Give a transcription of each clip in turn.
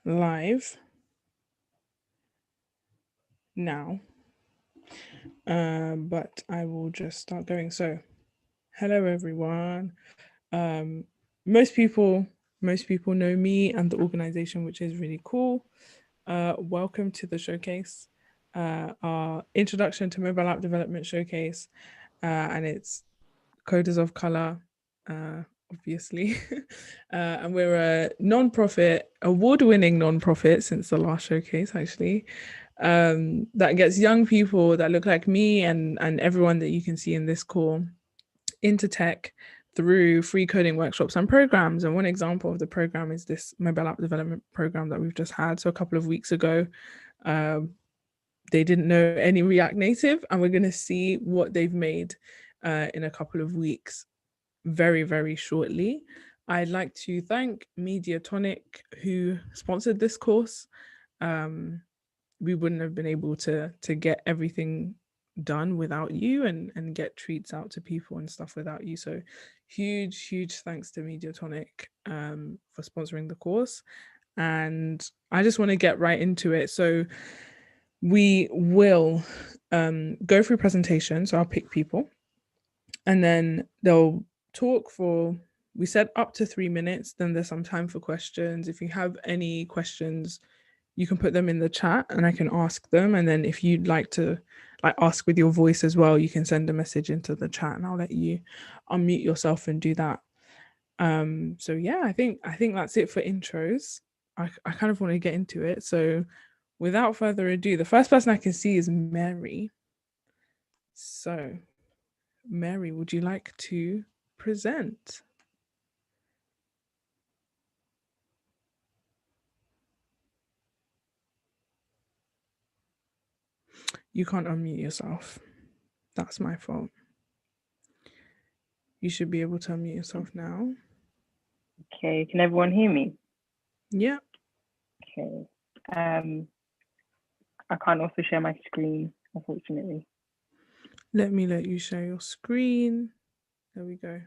live now, but I will just start going. So, hello everyone. Um, most people, most people know me and the organization, which is really cool. Welcome to the showcase, our introduction to mobile app development showcase, and it's Coders of Color, uh, obviously. And we're a non-profit, award-winning non-profit since the last showcase, actually, that gets young people that look like me and everyone that you can see in this call into tech through free coding workshops and programs. And one example of the program is this mobile app development program that we've just had. So a couple of weeks ago, um, they didn't know any React Native, and we're going to see what they've made in a couple of weeks very, very shortly. I'd like to thank Mediatonic, who sponsored this course. Um, we wouldn't have been able to get everything done without you and get treats out to people and stuff without you. So huge thanks to Mediatonic for sponsoring the course. And I just want to get right into it. So we will go through presentations. So I'll pick people and then they'll talk for, we said up to 3 minutes. Then there's some time for questions. If you have any questions, you can put them in the chat and I can ask them. And then if you'd like to like ask with your voice as well, you can send a message into the chat and I'll let you unmute yourself and do that. So yeah, I think that's it for intros. I kind of want to get into it. So without further ado, the first person I can see is Mary. So Mary, would you like to present? You can't unmute yourself. That's my fault. You should be able to unmute yourself now. Okay, can everyone hear me? Yeah. Okay. I can't also share my screen, unfortunately. Let me let you share your screen. There we go.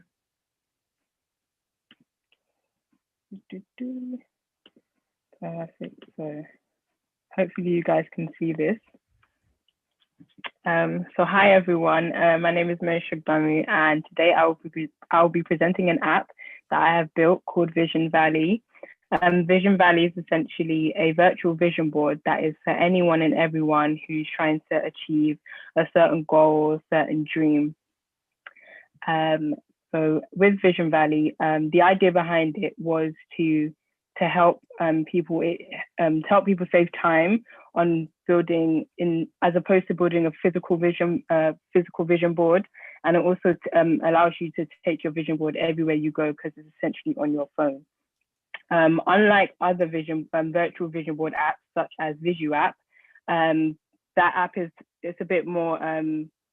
Perfect. So hopefully you guys can see this. So hi everyone, my name is Mary Shugbamu, and today I'll be presenting an app that I have built called Vision Valley. Vision Valley is essentially a virtual vision board that is for anyone and everyone who's trying to achieve a certain goal or certain dream. So with Vision Valley, the idea behind it was to help people save time on building as opposed to building a physical vision board, and it also allows you to take your vision board everywhere you go because it's essentially on your phone. Unlike other virtual vision board apps such as VisuApp, that app it's a bit more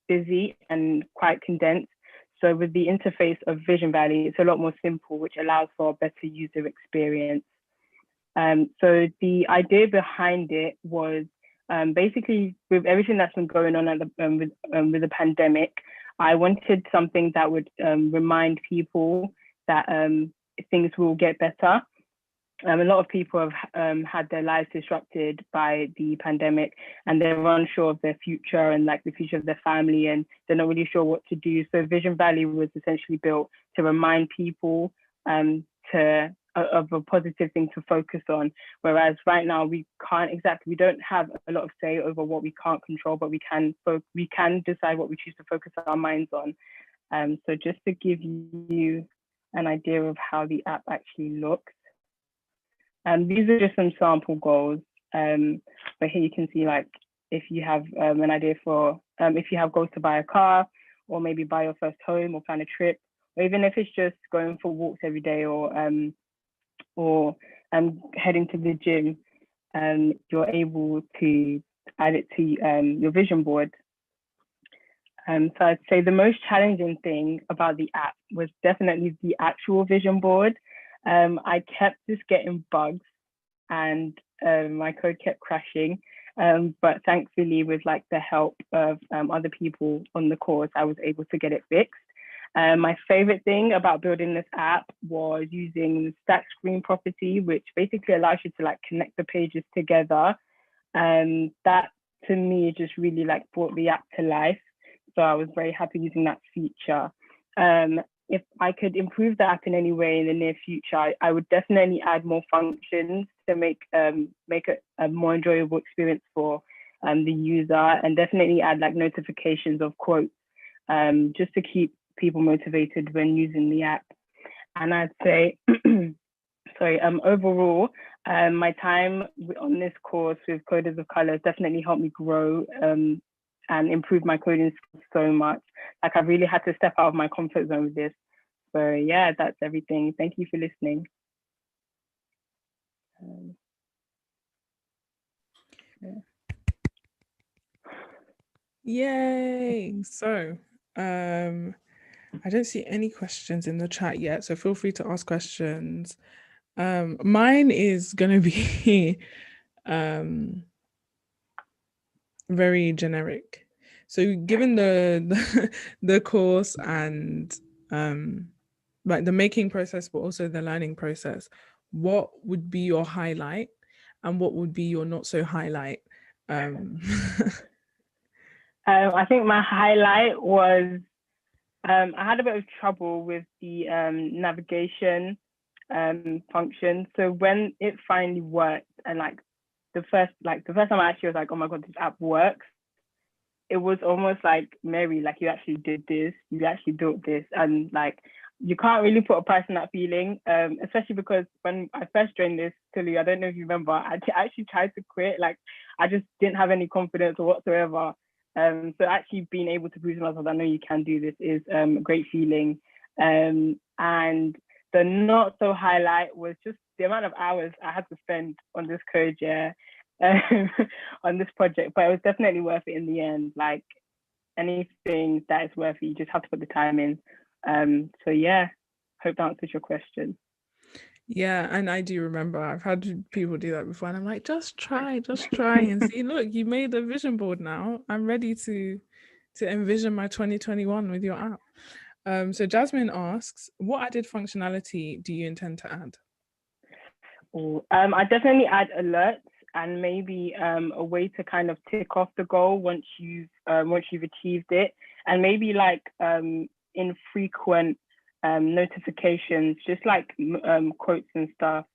busy and quite condensed. So with the interface of Vision Valley, it's a lot more simple, which allows for a better user experience. So the idea behind it was basically with everything that's been going on with the pandemic, I wanted something that would remind people that things will get better. A lot of people have had their lives disrupted by the pandemic, and they're unsure of their future and like the future of their family, and they're not really sure what to do. So Vision Valley was essentially built to remind people of a positive thing to focus on. Whereas right now we don't have a lot of say over what we can't control, but we can decide what we choose to focus our minds on. So just to give you an idea of how the app actually looks. These are just some sample goals. But here you can see like if you have an idea for if you have goals to buy a car or maybe buy your first home or plan a trip, or even if it's just going for walks every day or heading to the gym, you're able to add it to your vision board. So I'd say the most challenging thing about the app was definitely the actual vision board. I kept just getting bugs and my code kept crashing. But thankfully, with like the help of other people on the course, I was able to get it fixed. My favorite thing about building this app was using stack screen property, which basically allows you to like connect the pages together. And that to me just really like brought the app to life. So I was very happy using that feature. If I could improve the app in any way in the near future, I would definitely add more functions to make it a more enjoyable experience for the user, and definitely add like notifications of quotes just to keep people motivated when using the app. And I'd say, sorry, overall, my time on this course with Coders of Color definitely helped me grow and improve my coding skills so much. Like I really had to step out of my comfort zone with this. So yeah, that's everything. Thank you for listening. Yeah. Yay! So, I don't see any questions in the chat yet, so feel free to ask questions. Mine is gonna be very generic. So, given the course and like the making process, but also the learning process, what would be your highlight, and what would be your not so highlight? I think my highlight was I had a bit of trouble with the navigation function. So when it finally worked, and like the first time I actually was like, oh my god, this app works. It was almost like, Mary, like you actually did this, you actually built this, and like you can't really put a price on that feeling, especially because when I first joined this, Tulu, I don't know if you remember, I actually tried to quit. Like I just didn't have any confidence or whatsoever. So actually being able to prove to myself, I know you can do this, is a great feeling. And the not so highlight was just the amount of hours I had to spend on this code, yeah, on this project. But it was definitely worth it in the end. Like anything that is worth it, you just have to put the time in. So yeah, hope that answers your question. Yeah, and I do remember I've had people do that before, and I'm like, just try and see. Look, you made a vision board now. I'm ready to envision my 2021 with your app. So Jasmine asks, what added functionality do you intend to add? I definitely add alerts, and maybe a way to kind of tick off the goal once you've achieved it, and maybe like infrequent notifications, just like quotes and stuff,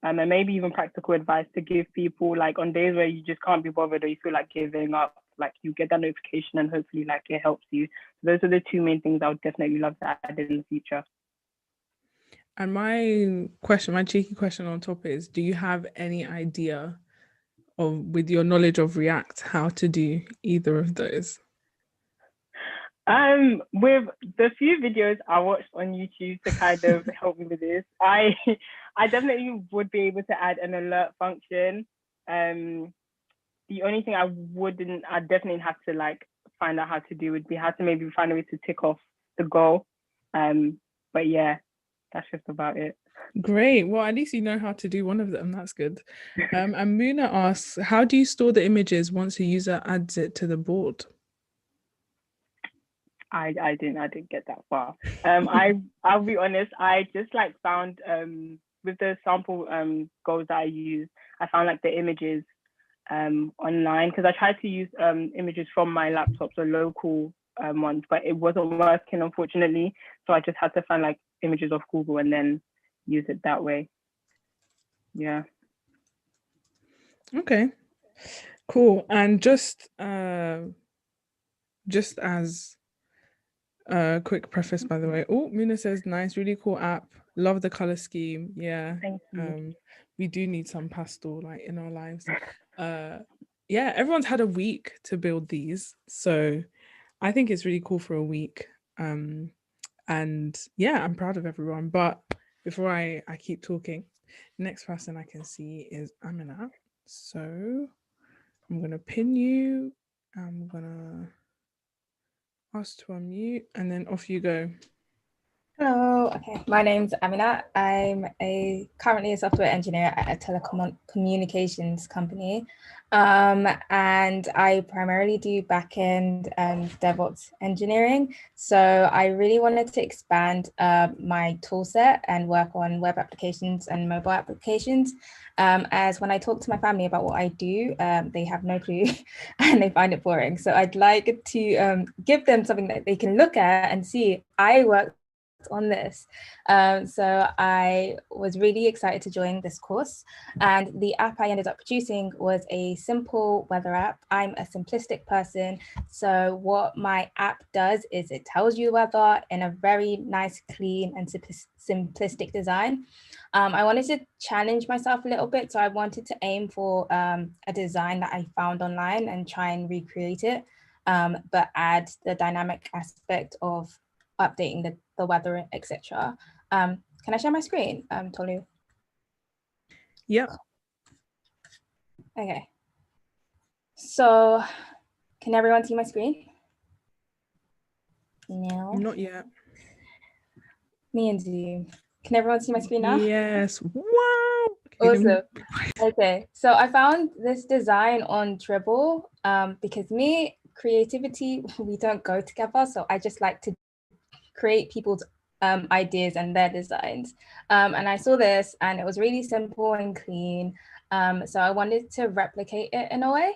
and maybe even practical advice to give people, like on days where you just can't be bothered or you feel like giving up, like you get that notification and hopefully like it helps you. Those are the two main things I would definitely love to add in the future. And my cheeky question on top is, do you have any idea of, with your knowledge of React, how to do either of those? With the few videos I watched on YouTube to kind of help me with this, I definitely would be able to add an alert function. The only thing I definitely have to like find out how to do would be how to maybe find a way to tick off the goal. But yeah, that's just about it. Great. Well, at least you know how to do one of them. That's good. And Muna asks, how do you store the images once a user adds it to the board? I didn't get that far. I'll be honest, I just like found with the sample goals that I use, I found like the images online, because I tried to use images from my laptop, so local ones, but it wasn't working, unfortunately. So I just had to find like images of Google and then use it that way. Yeah. Okay. Cool. And just as a quick preface, by the way. Oh, Muna says, nice, really cool app. Love the color scheme. Yeah. Thank you. We do need some pastel like in our lives. Yeah, everyone's had a week to build these. So I think it's really cool for a week. And yeah, I'm proud of everyone. But before I keep talking, next person I can see is Amina. So I'm gonna pin you. I'm gonna ask to unmute, and then off you go. Hello, okay. My name's Amina. I'm currently a software engineer at a telecommunications company. And I primarily do backend and DevOps engineering. So I really wanted to expand my tool set and work on web applications and mobile applications. As when I talk to my family about what I do, they have no clue and they find it boring. So I'd like to give them something that they can look at and see I work on this. So I was really excited to join this course, and the app I ended up producing was a simple weather app. I'm a simplistic person, so what my app does is it tells you the weather in a very nice, clean and simplistic design. I wanted to challenge myself a little bit, so I wanted to aim for a design that I found online and try and recreate it, but add the dynamic aspect of updating the weather, etc. Can I share my screen, Tolu? Yep. Okay. So, can everyone see my screen? No. Not yet. Me and Zoom. Can everyone see my screen now? Yes. Wow. Awesome. Okay. So I found this design on Dribbble because creativity, we don't go together. So I just like to create people's ideas and their designs. And I saw this and it was really simple and clean. So I wanted to replicate it in a way.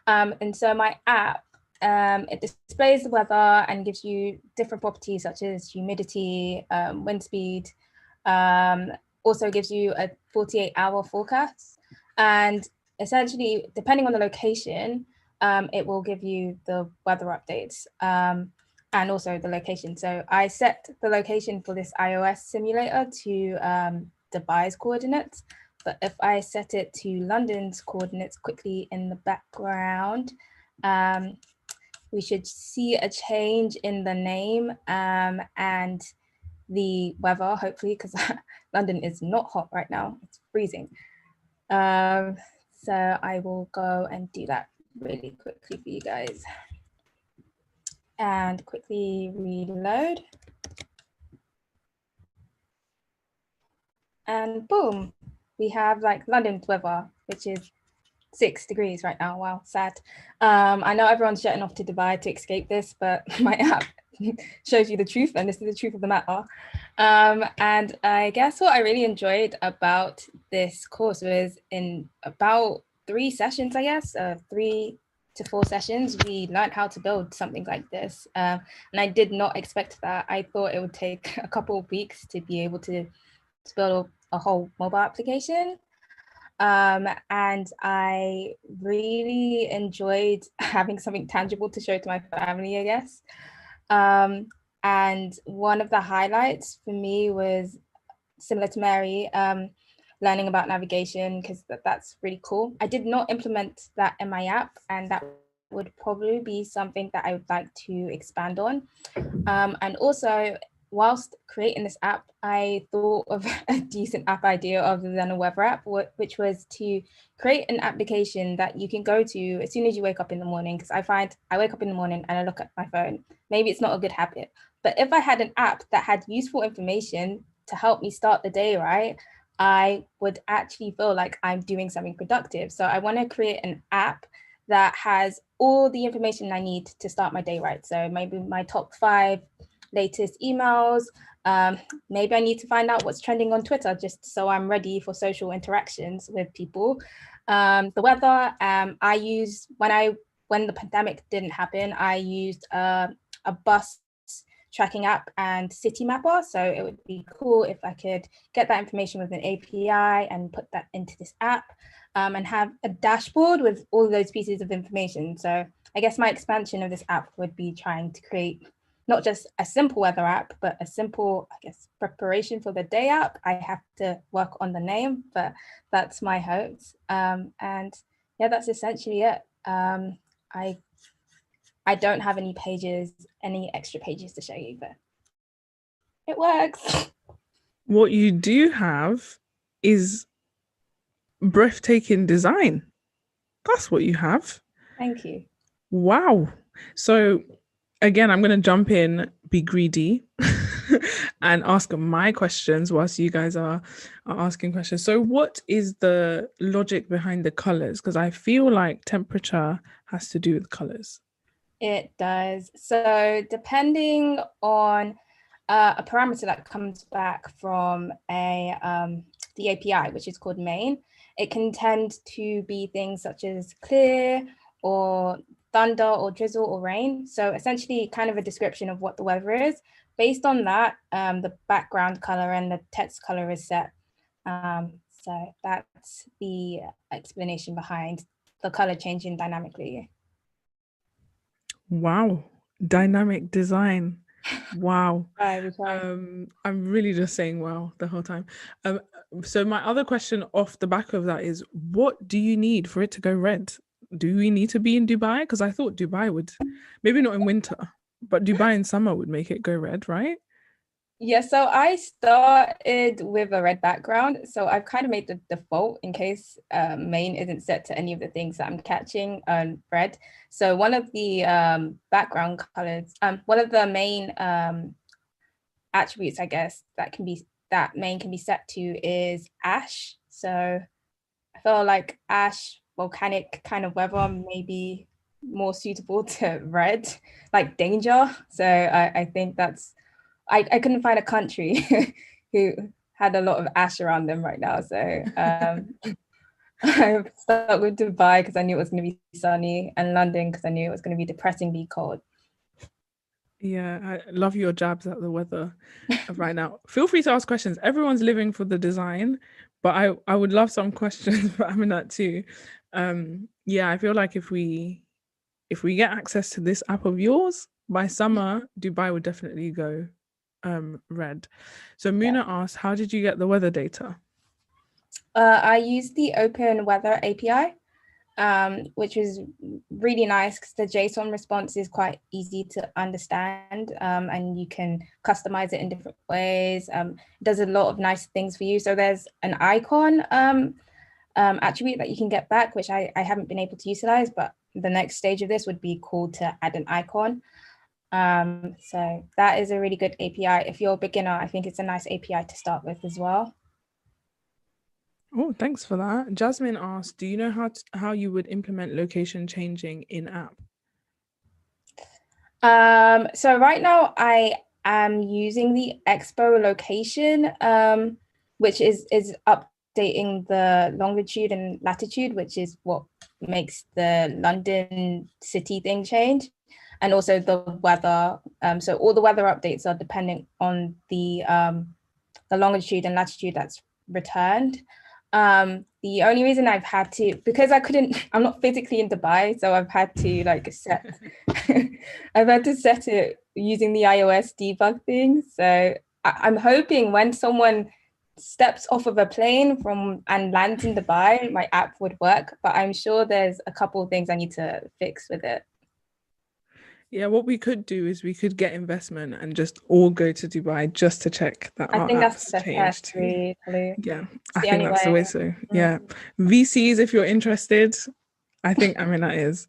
And so my app, it displays the weather and gives you different properties such as humidity, wind speed, also gives you a 48-hour forecast. And essentially, depending on the location, it will give you the weather updates. And also the location. So I set the location for this iOS simulator to Dubai's coordinates, but if I set it to London's coordinates quickly in the background, we should see a change in the name and the weather, hopefully, because London is not hot right now, it's freezing. So I will go and do that really quickly for you guys. And quickly reload. And boom, we have like London's weather, which is 6 degrees right now. Wow, sad. I know everyone's jetting off to Dubai to escape this, but my app shows you the truth, and this is the truth of the matter. And I guess what I really enjoyed about this course was in about 3 sessions, I guess, 3 to 4 sessions, we learned how to build something like this. And I did not expect that. I thought it would take a couple of weeks to be able to build a whole mobile application. And I really enjoyed having something tangible to show to my family, I guess. And one of the highlights for me was similar to Mary, learning about navigation, because that's really cool. I did not implement that in my app, and that would probably be something that I would like to expand on. And also, whilst creating this app, I thought of a decent app idea other than a web app, which was to create an application that you can go to as soon as you wake up in the morning. Because I find I wake up in the morning and I look at my phone. Maybe it's not a good habit, but if I had an app that had useful information to help me start the day right, I would actually feel like I'm doing something productive. So I want to create an app that has all the information I need to start my day right. So maybe my top 5 latest emails. Maybe I need to find out what's trending on Twitter just so I'm ready for social interactions with people. The weather, I use, when the pandemic didn't happen, I used a bus tracking app and Citymapper. So it would be cool if I could get that information with an API and put that into this app and have a dashboard with all those pieces of information. So I guess my expansion of this app would be trying to create not just a simple weather app, but a simple, I guess, preparation for the day app. I have to work on the name, but that's my hopes. And yeah, that's essentially it. I don't have any extra pages to show you, but it works. What you do have is breathtaking design. That's what you have. Thank you. Wow. So again, I'm going to jump in, be greedy. and ask my questions whilst you guys are asking questions. So what is the logic behind the colors? Because I feel like temperature has to do with colors. It does. So depending on a parameter that comes back from the API, which is called main, it can tend to be things such as clear or thunder or drizzle or rain. So essentially kind of a description of what the weather is. Based on that, the background color and the text color is set. So that's the explanation behind the color changing dynamically. Wow, dynamic design. Wow. Right. I'm really just saying wow the whole time. So my other question off the back of that is, what do you need for it to go red? Do we need to be in Dubai? Because I thought Dubai would, maybe not in winter, but Dubai in summer would make it go red, right? Yeah, so I started with a red background. So I've kind of made the default in case main isn't set to any of the things that I'm catching red. So one of the background colors, one of the main attributes, I guess, that main can be set to is ash. So I feel like ash, volcanic kind of weather may be more suitable to red, like danger. So I think that's I couldn't find a country who had a lot of ash around them right now. So I stuck with Dubai because I knew it was going to be sunny, and London because I knew it was going to be depressingly cold. Yeah, I love your jabs at the weather right now. Feel free to ask questions. Everyone's living for the design, but I would love some questions for Aminat too. Yeah, I feel like if we get access to this app of yours by summer, Dubai would definitely go red. So Muna asked, how did you get the weather data? I used the Open Weather API, which was really nice because the JSON response is quite easy to understand, and you can customize it in different ways. It does a lot of nice things for you. So there's an icon attribute that you can get back, which I haven't been able to utilize, but the next stage of this would be cool to add an icon. So that is a really good API. If you're a beginner, I think it's a nice API to start with as well. Oh, thanks for that. Jasmine asked, do you know how you would implement location changing in app? So right now I am using the Expo location, which is updating the longitude and latitude, which is what makes the London city thing change. And also the weather. So all the weather updates are dependent on the longitude and latitude that's returned. The only reason I've had to, because I'm not physically in Dubai, so I've had to I've had to set it using the iOS debug thing. So I'm hoping when someone steps off of a plane and lands in Dubai, my app would work, but I'm sure there's a couple of things I need to fix with it. Yeah, what we could do is we could get investment and just all go to Dubai just to check that I our think apps that's the changed best too. really. Yeah, It's I the think only that's the way. way. So yeah, VCs, if you're interested, I think Aminat is.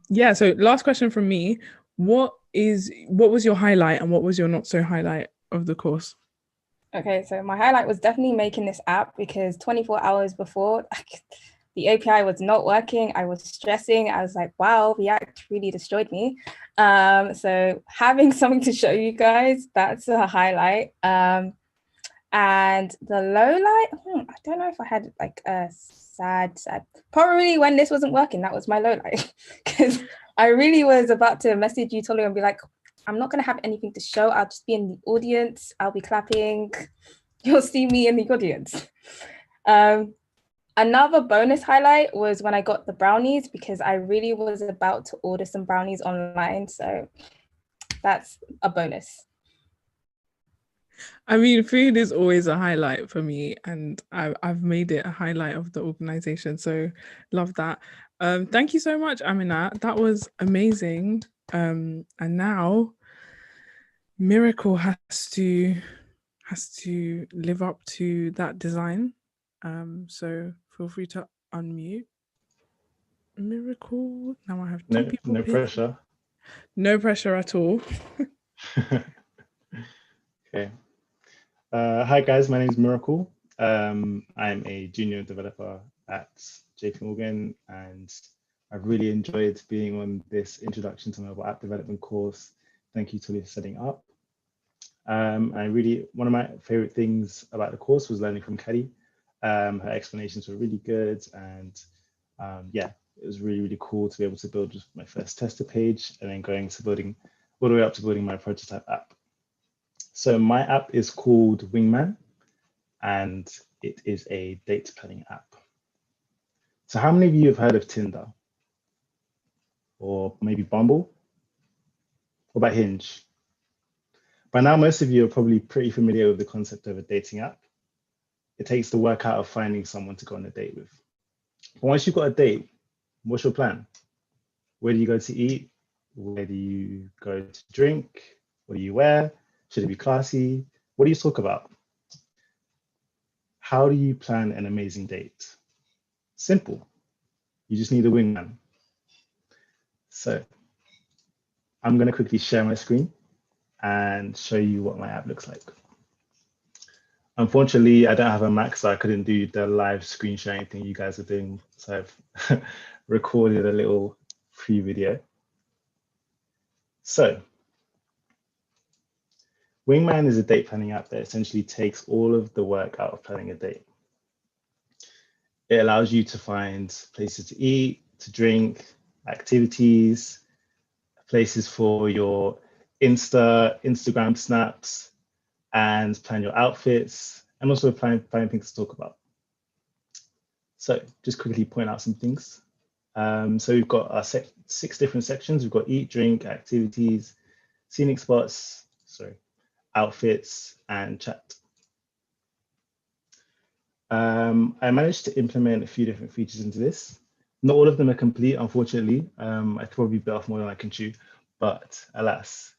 Yeah. So last question from me: what was your highlight and what was your not so highlight of the course? Okay, so my highlight was definitely making this app because 24 hours before the API was not working. I was stressing. I was like, wow, React really destroyed me. So having something to show you guys, that's a highlight. And the low light, I don't know if I had like a sad, probably when this wasn't working, that was my low light. Because I really was about to message you, Tolu, and be like, I'm not going to have anything to show. I'll just be in the audience. I'll be clapping. You'll see me in the audience. Another bonus highlight was when I got the brownies because I really was about to order some brownies online. So that's a bonus. I mean, food is always a highlight for me, and I've made it a highlight of the organization. So love that. Thank you so much, Aminat. That was amazing. And now Miracle has to live up to that design. So feel free to unmute. Miracle. Now I have two people. No pressure. No pressure at all. Okay. Hi guys, my name is Miracle. I'm a junior developer at JP Morgan, and I've really enjoyed being on this Introduction to Mobile App Development course. Thank you, Tully, for setting up. One of my favorite things about the course was learning from Kelly. Her explanations were really good, and yeah, it was really, really cool to be able to build just my first tester page and then going to building all the way up to building my prototype app. So my app is called Wingman, and it is a date planning app. So how many of you have heard of Tinder? Or maybe Bumble? What about Hinge? By now, most of you are probably pretty familiar with the concept of a dating app. It takes the work out of finding someone to go on a date with. But once you've got a date, what's your plan? Where do you go to eat? Where do you go to drink? What do you wear? Should it be classy? What do you talk about? How do you plan an amazing date? Simple. You just need a wingman. So I'm going to quickly share my screen and show you what my app looks like. Unfortunately, I don't have a Mac, so I couldn't do the live screen sharing thing you guys are doing. So I've recorded a little free video. So Wingman is a date planning app that essentially takes all of the work out of planning a date. It allows you to find places to eat, to drink, activities, places for your Instagram snaps, and plan your outfits, and also find things to talk about. So just quickly point out some things. So we've got our 6 different sections. We've got eat, drink, activities, scenic spots, outfits, and chat. I managed to implement a few different features into this. Not all of them are complete, unfortunately. I could probably bit off more than I can chew, but alas.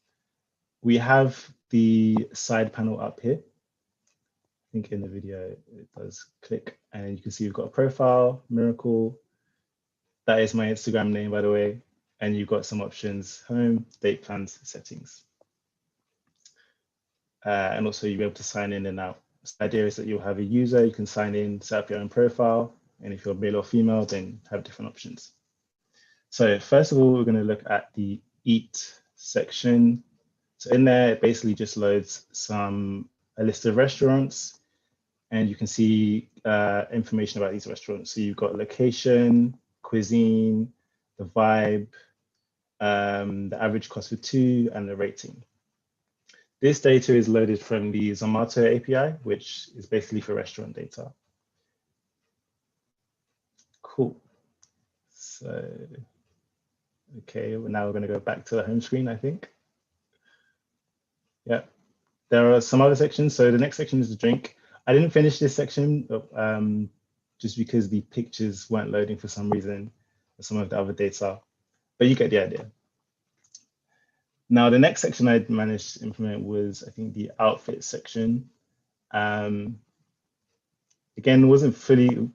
We have the side panel up here. I think in the video it does click, and you can see we've got a profile, Miracle. That is my Instagram name, by the way. And you've got some options: home, date plans, settings. And also you'll be able to sign in and out. So the idea is that you'll have a user, you can sign in, set up your own profile. And if you're male or female, then have different options. So first of all, we're going to look at the eat section. So in there, it basically just loads a list of restaurants, and you can see information about these restaurants. So you've got location, cuisine, the vibe, the average cost for 2, and the rating. This data is loaded from the Zomato API, which is basically for restaurant data. Cool. So, okay, now we're going to go back to the home screen, I think. Yeah, there are some other sections. So the next section is the drink. I didn't finish this section just because the pictures weren't loading for some reason, or some of the other data, but you get the idea. Now, the next section I managed to implement was, I think, the outfit section. Again, wasn't fully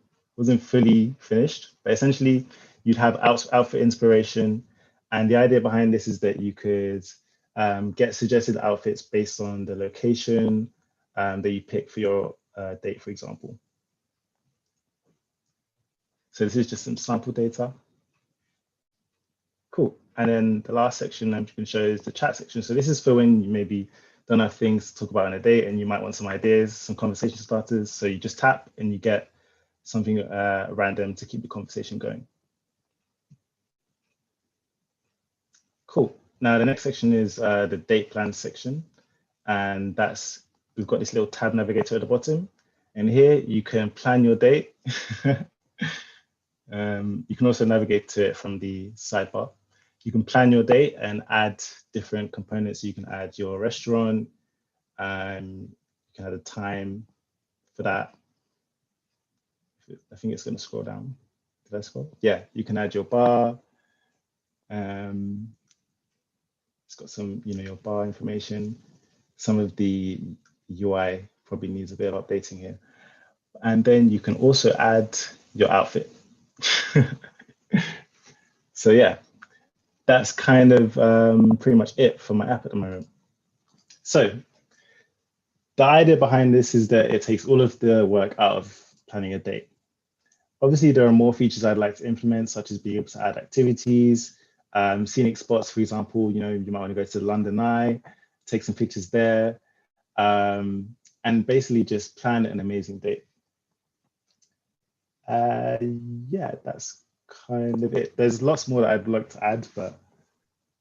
finished, but essentially you'd have outfit inspiration. And the idea behind this is that you could get suggested outfits based on the location that you pick for your date, for example. So this is just some sample data. Cool. And then the last section I'm going to show is the chat section. So this is for when you maybe don't have things to talk about on a date and you might want some ideas, some conversation starters. So you just tap and you get something random to keep the conversation going. Cool. Now the next section is the date plan section. And we've got this little tab navigator at the bottom. And here you can plan your date. You can also navigate to it from the sidebar. You can plan your date and add different components. You can add your restaurant, you can add a time for that. I think it's going to scroll down. Did I scroll? Yeah, you can add your bar. It's got some, your bar information. Some of the UI probably needs a bit of updating here. And then you can also add your outfit. So yeah, that's kind of pretty much it for my app at the moment. So the idea behind this is that it takes all of the work out of planning a date. Obviously, there are more features I'd like to implement, such as being able to add activities, scenic spots, for example. You might want to go to the London Eye, take some pictures there, and basically just plan an amazing date. Yeah, that's kind of it. There's lots more that I'd like to add, but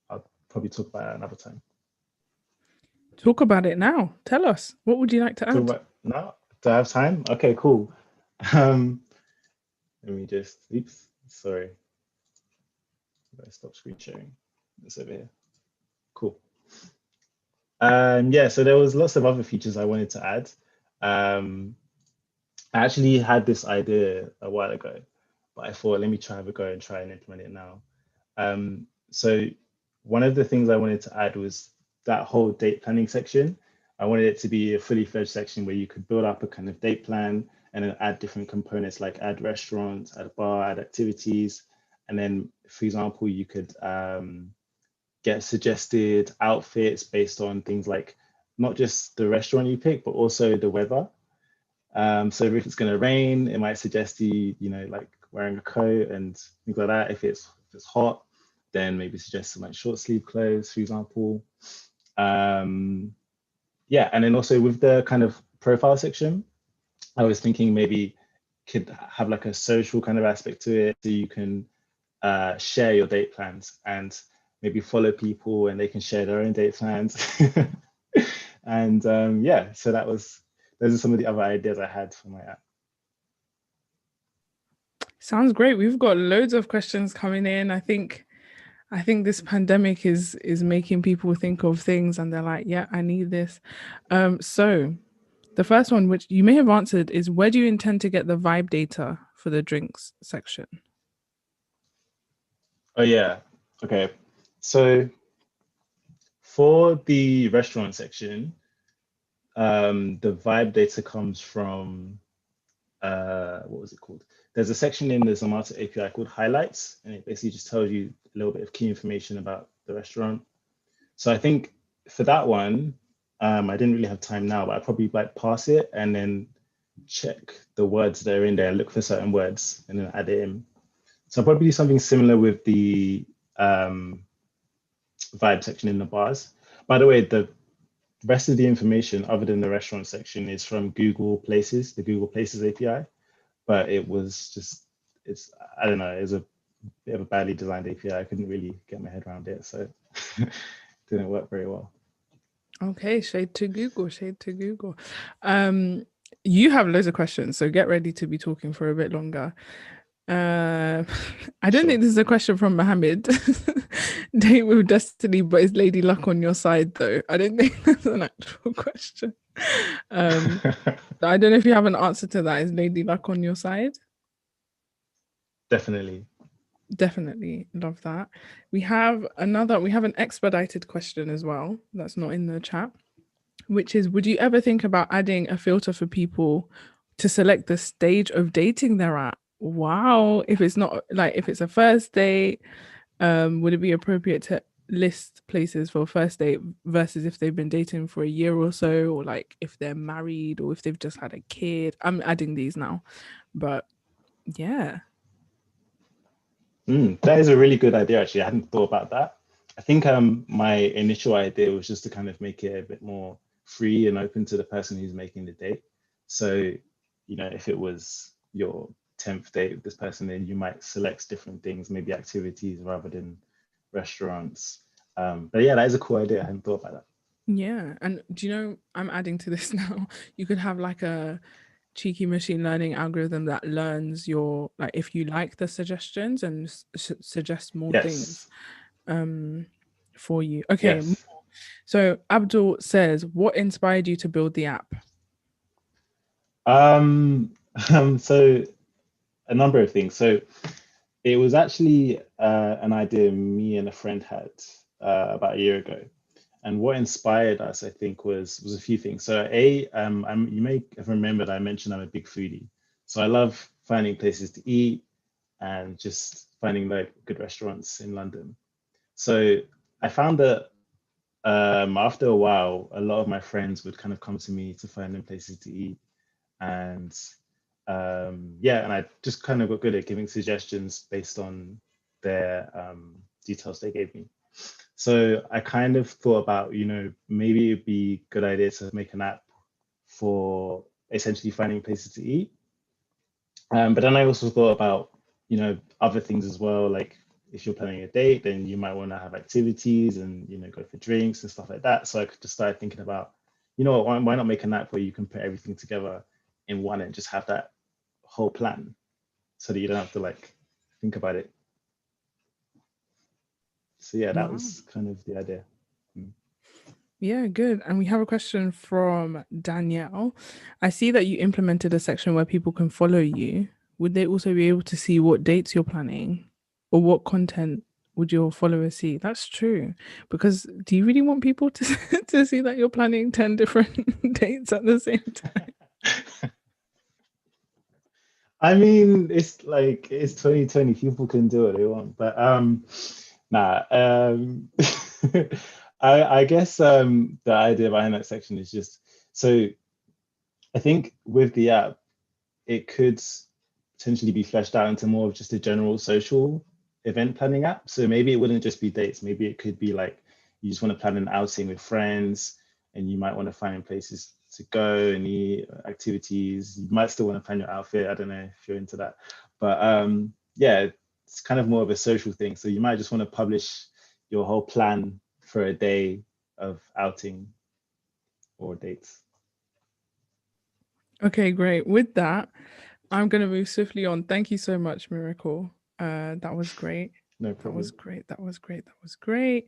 I'll probably talk about it another time. Talk about it now. Tell us, what would you like to Talk add? about now? Do I have time? Okay, cool. Let me just, oops, sorry. I stop screen sharing. It's over here. Cool. Yeah, so there was lots of other features I wanted to add. I actually had this idea a while ago, but I thought, let me have a go and try and implement it now. So one of the things I wanted to add was that whole date planning section. I wanted it to be a fully fledged section where you could build up a kind of date plan and then add different components like add restaurants, add bar, add activities. And then, for example, you could get suggested outfits based on things like not just the restaurant you pick, but also the weather. So if it's going to rain, it might suggest you, like wearing a coat and things like that. If it's hot, then maybe suggest some like short sleeve clothes, for example. Yeah, and then also with the kind of profile section, I was thinking maybe could have like a social kind of aspect to it, so you can share your date plans and maybe follow people and they can share their own date plans. And yeah, so those are some of the other ideas I had for my app. Sounds great. We've got loads of questions coming in. I think this pandemic is making people think of things and they're like, yeah, I need this. So the first one, which you may have answered, is where do you intend to get the vibe data for the drinks section? Oh yeah, okay. So for the restaurant section, the vibe data comes from, what was it called? There's a section in the Zomato API called highlights, and it basically just tells you a little bit of key information about the restaurant. So I think for that one, I didn't really have time now, but I'd probably like pass it and then check the words that are in there, look for certain words and then add it in. So I'll probably do something similar with the vibe section in the bars. By the way, the rest of the information other than the restaurant section is from Google Places, the Google Places API. But it was I don't know, it was a bit of a badly designed API. I couldn't really get my head around it, so it didn't work very well. Okay, shade to Google, shade to Google. You have loads of questions, so get ready to be talking for a bit longer. I don't think this is a question from Mohammed. Date with Destiny, but is Lady Luck on your side though? I don't think that's an actual question. I don't know if you have an answer to that. Is Lady Luck on your side? Definitely. Love that. We have an expedited question as well that's not in the chat, which is, would you ever think about adding a filter for people to select the stage of dating they're at? Wow. If it's a first date, would it be appropriate to list places for a first date versus if they've been dating for a year or so, or like if they're married or if they've just had a kid? I'm adding these now, but yeah. That is a really good idea, actually. I hadn't thought about that. I think my initial idea was just to kind of make it a bit more free and open to the person who's making the date. So, if it was your 10th date with this person, then you might select different things, maybe activities rather than restaurants. But yeah, that is a cool idea. I hadn't thought about that. Yeah. And do you know, I'm adding to this now. You could have like a cheeky machine learning algorithm that learns if you like the suggestions and suggest more things for you. Okay. Yes. So Abdul says, what inspired you to build the app? So a number of things. So it was actually an idea me and a friend had about a year ago. And what inspired us, I think, was a few things. So you may have remembered I mentioned I'm a big foodie. So I love finding places to eat and just finding like good restaurants in London. So I found that After a while, a lot of my friends would kind of come to me to find them places to eat. And yeah, and I just kind of got good at giving suggestions based on their details they gave me. So I kind of thought about, maybe it'd be a good idea to make an app for essentially finding places to eat. But then I also thought about, other things as well. Like if you're planning a date, then you might want to have activities and, go for drinks and stuff like that. So I could just start thinking about, why not make an app where you can put everything together in one and just have that whole plan so that you don't have to like think about it. So yeah, that was kind of the idea. Yeah, good. And we have a question from Danielle. I see that you implemented a section where people can follow you. Would they also be able to see what dates you're planning or what content would your followers see? That's true. Because do you really want people to, to see that you're planning 10 different dates at the same time? I mean, it's like it's 2020. People can do what they want, but nah. I guess the idea behind that section is just so. I think with the app, it could potentially be fleshed out into more of just a general social event planning app. So maybe it wouldn't just be dates. Maybe it could be like you just want to plan an outing with friends, and you might want to find places to go and eat, activities. You might still want to plan your outfit. I don't know if you're into that, but yeah, it's kind of more of a social thing. So you might just want to publish your whole plan for a day of outing or dates. Okay, great. With that, I'm going to move swiftly on. Thank you so much, Miracle. That was great. No That problem. was great. That was great. That was great.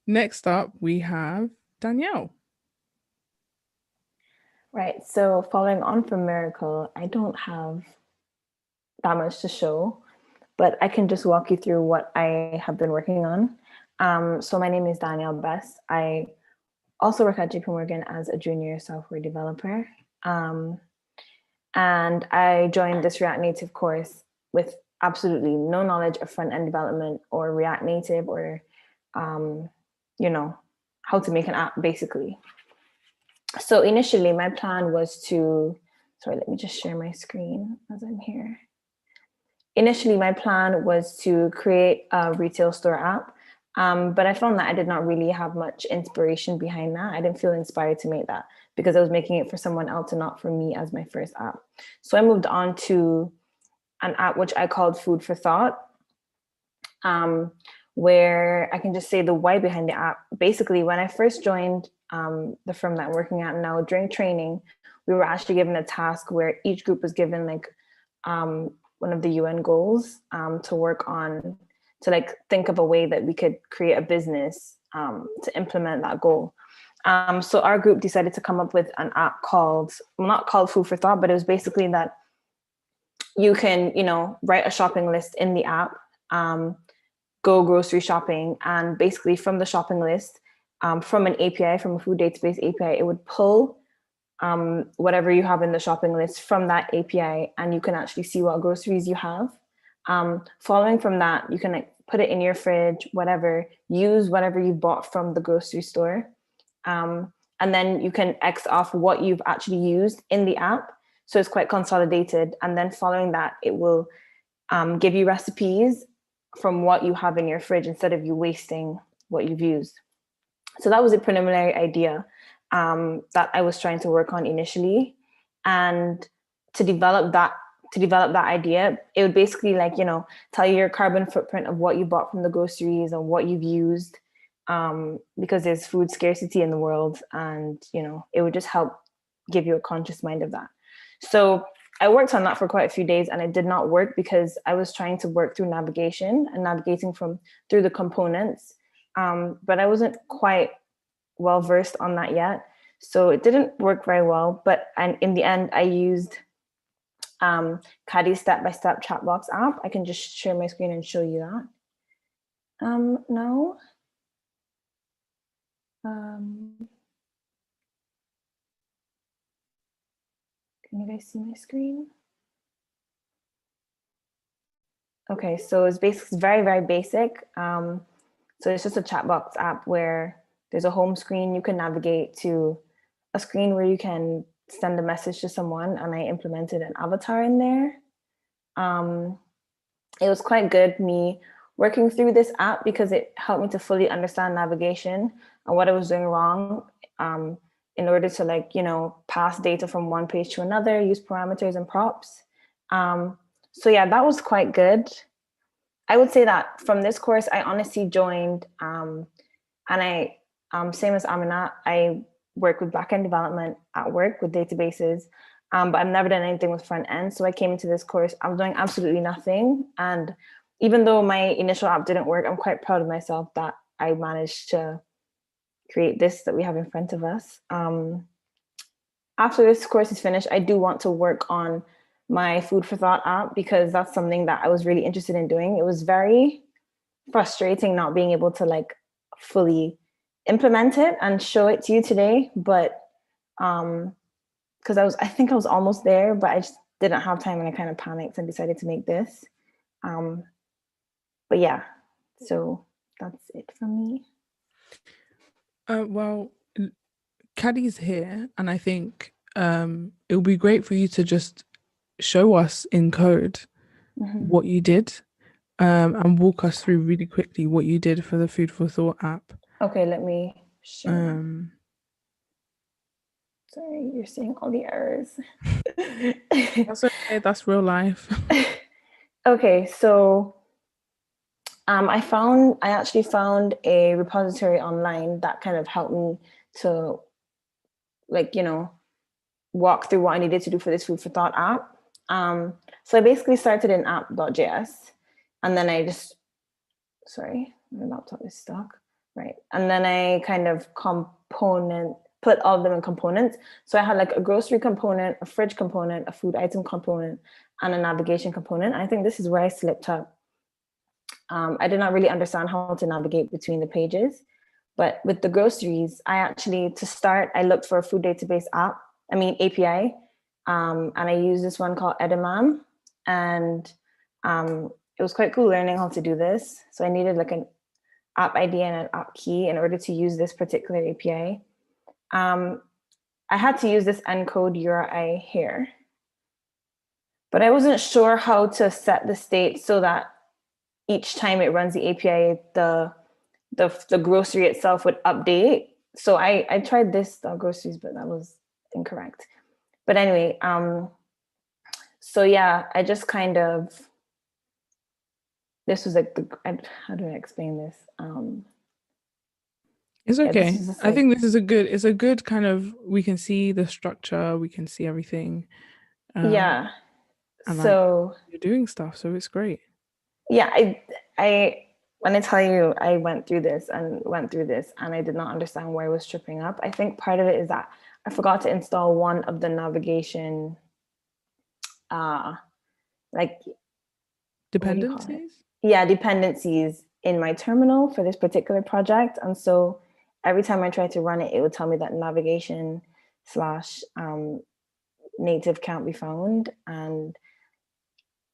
Next up, we have Danielle. Right. So following on from Miracle, I don't have that much to show, but I can just walk you through what I have been working on. So my name is Danielle Best. I also work at JP Morgan as a junior software developer. And I joined this React Native course with absolutely no knowledge of front-end development or React Native or, how to make an app, basically. So initially, my plan was let me just share my screen as I'm here. Initially, my plan was to create a retail store app, but I found that I did not really have much inspiration behind that. I didn't feel inspired to make that because I was making it for someone else and not for me as my first app. So I moved on to an app which I called Food for Thought, where I can just say the why behind the app. Basically, when I first joined the firm that I'm working at now, during training, we were actually given a task where each group was given like one of the UN goals to work on, to like think of a way that we could create a business to implement that goal. So our group decided to come up with an app not called Food for Thought, but it was basically that you can, write a shopping list in the app, go grocery shopping, and basically from the shopping list, from an API, from a food database API, it would pull whatever you have in the shopping list from that API, and you can actually see what groceries you have. Following from that, you can like put it in your fridge, whatever, use whatever you bought from the grocery store. And then you can X off what you've actually used in the app. So it's quite consolidated. And then following that, it will give you recipes from what you have in your fridge instead of you wasting what you've used. So that was a preliminary idea that I was trying to work on initially. And to develop that idea, it would basically tell you your carbon footprint of what you bought from the groceries and what you've used, because there's food scarcity in the world, and it would just help give you a conscious mind of that. So I worked on that for quite a few days, and it did not work because I was trying to work through navigation and navigating through the components, but I wasn't quite well versed on that yet, so it didn't work very well. And in the end, I used Caddy's step-by-step chat box app. I can just share my screen and show you that. No. Can you guys see my screen? Okay, so it's very, very basic. So it's just a chat box app where there's a home screen. You can navigate to a screen where you can send a message to someone, and I implemented an avatar in there. It was quite good, me working through this app, because it helped me to fully understand navigation and what I was doing wrong, in order to, like, you know, pass data from one page to another, use parameters and props. So yeah, that was quite good. I would say that from this course, I honestly joined, and I, same as Amina, I work with backend development at work with databases, but I've never done anything with front end. So I came into this course, I'm doing absolutely nothing. And even though my initial app didn't work, I'm quite proud of myself that I managed to create this that we have in front of us. After this course is finished, I do want to work on my Food for Thought app, because that's something that I was really interested in doing. It was very frustrating not being able to, like, fully implement it and show it to you today, but because I think I was almost there, but I just didn't have time, and I kind of panicked and decided to make this. But yeah, so that's it from me. Well, Caddy's here, and I think it would be great for you to just show us in code what you did, and walk us through really quickly what you did for the Food for Thought app. Okay, let me show. Sorry, you're seeing all the errors. That's okay, that's real life. Okay, so I actually found a repository online that kind of helped me to, like, you know, walk through what I needed to do for this Food for Thought app. So I basically started in app.js, and then I just, sorry, my laptop is stuck. Right. And then I kind of put all of them in components. So I had like a grocery component, a fridge component, a food item component, and a navigation component. I think this is where I slipped up. I did not really understand how to navigate between the pages. But with the groceries, to start, I looked for a food database API. And I used this one called Edamame. And it was quite cool learning how to do this. So I needed like an app ID and an app key in order to use this particular API. I had to use this encode URI here, but I wasn't sure how to set the state so that each time it runs the API, the grocery itself would update. So I tried this groceries, but that was incorrect. But anyway, so yeah, I just kind of, this was like how do I explain this? It's okay. Yeah, I think this is it's a good kind of, we can see the structure, we can see everything. Yeah. And so like, you're doing stuff, so it's great. Yeah, I when I tell you I went through this and I did not understand where I was tripping up. I think part of it is that I forgot to install one of the navigation like dependencies? Yeah, dependencies in my terminal for this particular project. And so every time I tried to run it, it would tell me that navigation / native can't be found. And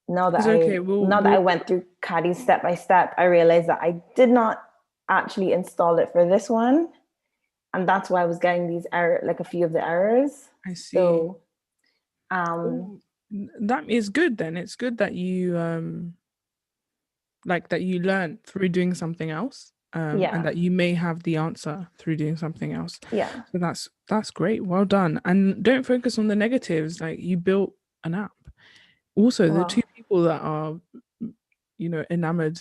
now that I went through Caddy's step by step, I realized that I did not actually install it for this one. And that's why I was getting these a few of the errors. I see. So that is good then. It's good that you that you learned through doing something else. And that you may have the answer through doing something else. Yeah. So that's great. Well done. And don't focus on the negatives. Like, you built an app. Also, the two people that are, enamored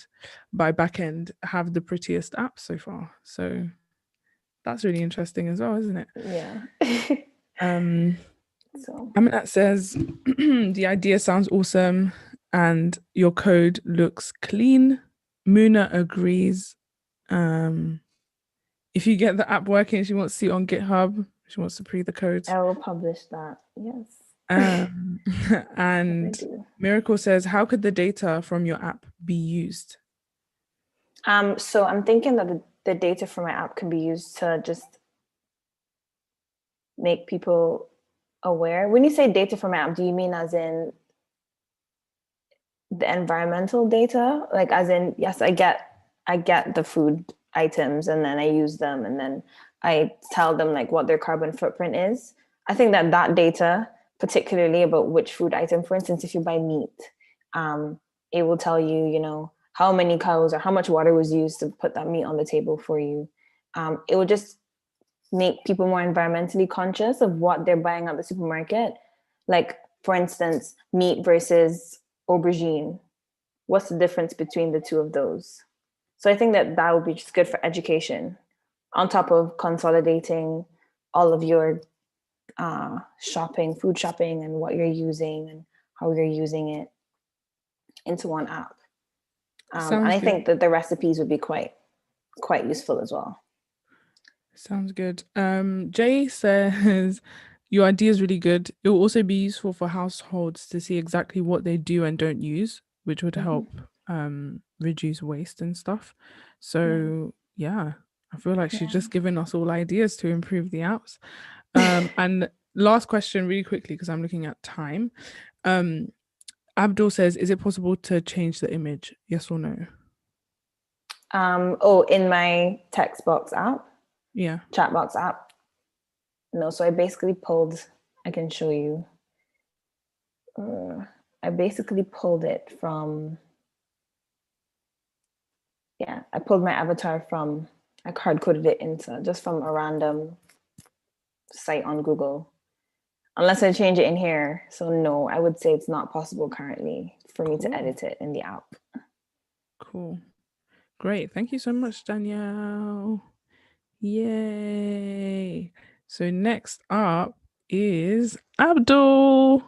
by backend have the prettiest app so far. So that's really interesting as well, isn't it? Yeah. So Aminat says the idea sounds awesome and your code looks clean. Muna agrees. If you get the app working, she wants to see it on GitHub. She wants to pre the code. I will publish that. Yes. And Miracle says, how could the data from your app be used? So I'm thinking that the data from my app can be used to just make people aware. When you say data from my app, do you mean as in the environmental data? Like as in, yes, I get the food items, and then I use them, and then I tell them like what their carbon footprint is. I think that data, particularly about which food item, for instance, if you buy meat, it will tell you, you know, how many cows or how much water was used to put that meat on the table for you. It will just make people more environmentally conscious of what they're buying at the supermarket. Like, for instance, meat versus aubergine. What's the difference between the two of those? So I think that would be just good for education, on top of consolidating all of your shopping, food shopping, and what you're using and how you're using it into one app. And I think that the recipes would be quite useful as well. Sounds good. Jay says your idea is really good. It will also be useful for households to see exactly what they do and don't use, which would help reduce waste and stuff. So yeah, I feel like she's just giving us all ideas to improve the apps. And last question really quickly, because I'm looking at time. Abdul says, is it possible to change the image? Yes or no? In my text box app? Yeah. Chat box app? No, so I basically pulled, I can show you. I basically pulled it from, I pulled my avatar from, I hard coded it into just from a random site on Google. Unless I change it in here. So no, I would say it's not possible currently for me to edit it in the app. Cool. Great. Thank you so much, Danielle. Yay. So next up is Abdul.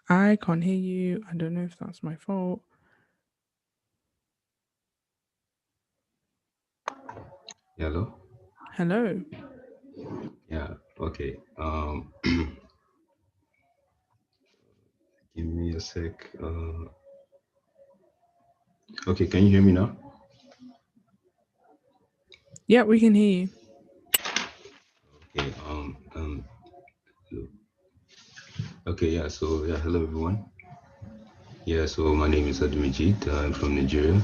I can't hear you. I don't know if that's my fault. Hello. Hello. Yeah. Okay. Give me a sec. Okay. Can you hear me now? Yeah, we can hear you. Okay. Okay. Yeah. So yeah. Hello, everyone. Yeah. So my name is Adimijit. I'm from Nigeria.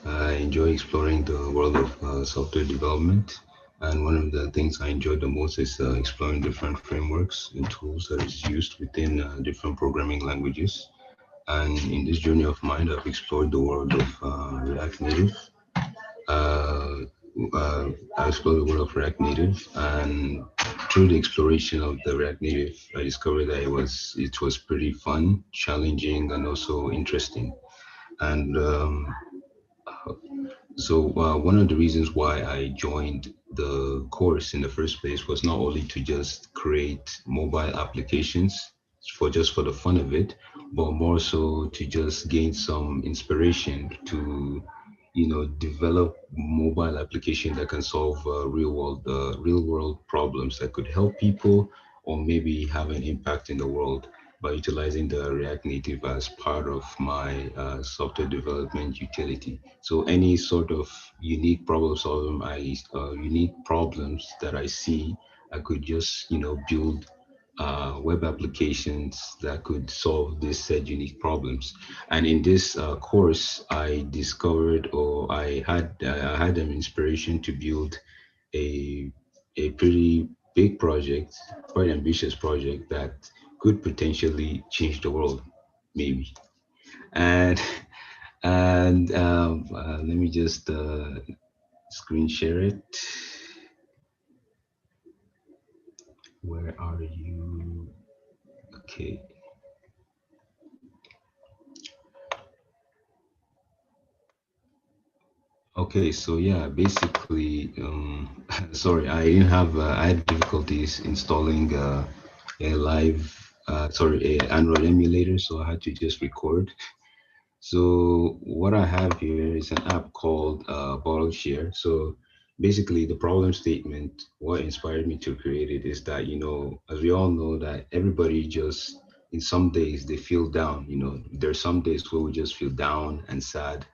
I enjoy exploring the world of software development. And one of the things I enjoy the most is exploring different frameworks and tools that is used within different programming languages. And in this journey of mine, I've explored the world of React Native. I explored the world of React Native, and through the exploration of the React Native, I discovered that it was pretty fun, challenging, and also interesting. And so one of the reasons why I joined the course in the first place was not only to just create mobile applications for the fun of it, but more so to just gain some inspiration to, develop mobile application that can solve real world problems that could help people or maybe have an impact in the world by utilizing the React Native as part of my software development utility. So any sort of unique problems that I see, I could just build web applications that could solve this said unique problems. And in this course, I discovered, or I had an inspiration to build a pretty big project, quite ambitious project that could potentially change the world, maybe. And let me just screen share it. Where are you? Okay. Okay, so yeah, basically, sorry, I had difficulties installing a Android emulator, so I had to just record. So what I have here is an app called Bottle Share. So basically, the problem statement, what inspired me to create it is that, as we all know, that everybody just, in some days, they feel down. There's some days where we just feel down and sad.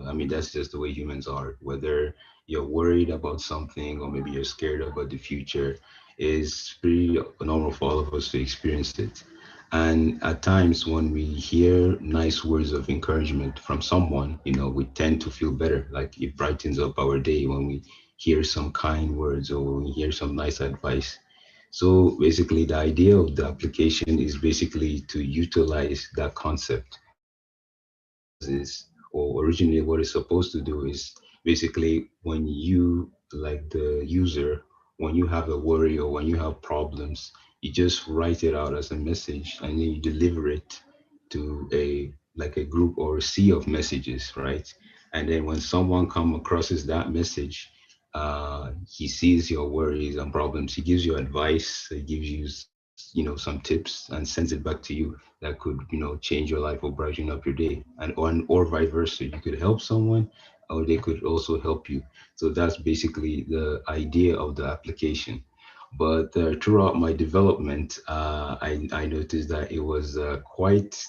I mean, that's just the way humans are. Whether you're worried about something or maybe you're scared about the future, is pretty normal for all of us to experience it. And at times when we hear nice words of encouragement from someone, we tend to feel better. Like it brightens up our day when we hear some kind words or when we hear some nice advice. So basically, the idea of the application is basically to utilize that concept. Is or originally what it's supposed to do is basically when you, like the user, when you have a worry or when you have problems, you just write it out as a message and then you deliver it to a, like a group or a sea of messages, right? And then when someone come acrosses that message, he sees your worries and problems, he gives you advice, he gives you some tips and sends it back to you that could change your life or brighten up your day, and or vice versa. You could help someone or they could also help you. So that's basically the idea of the application. But throughout my development, I noticed that it was quite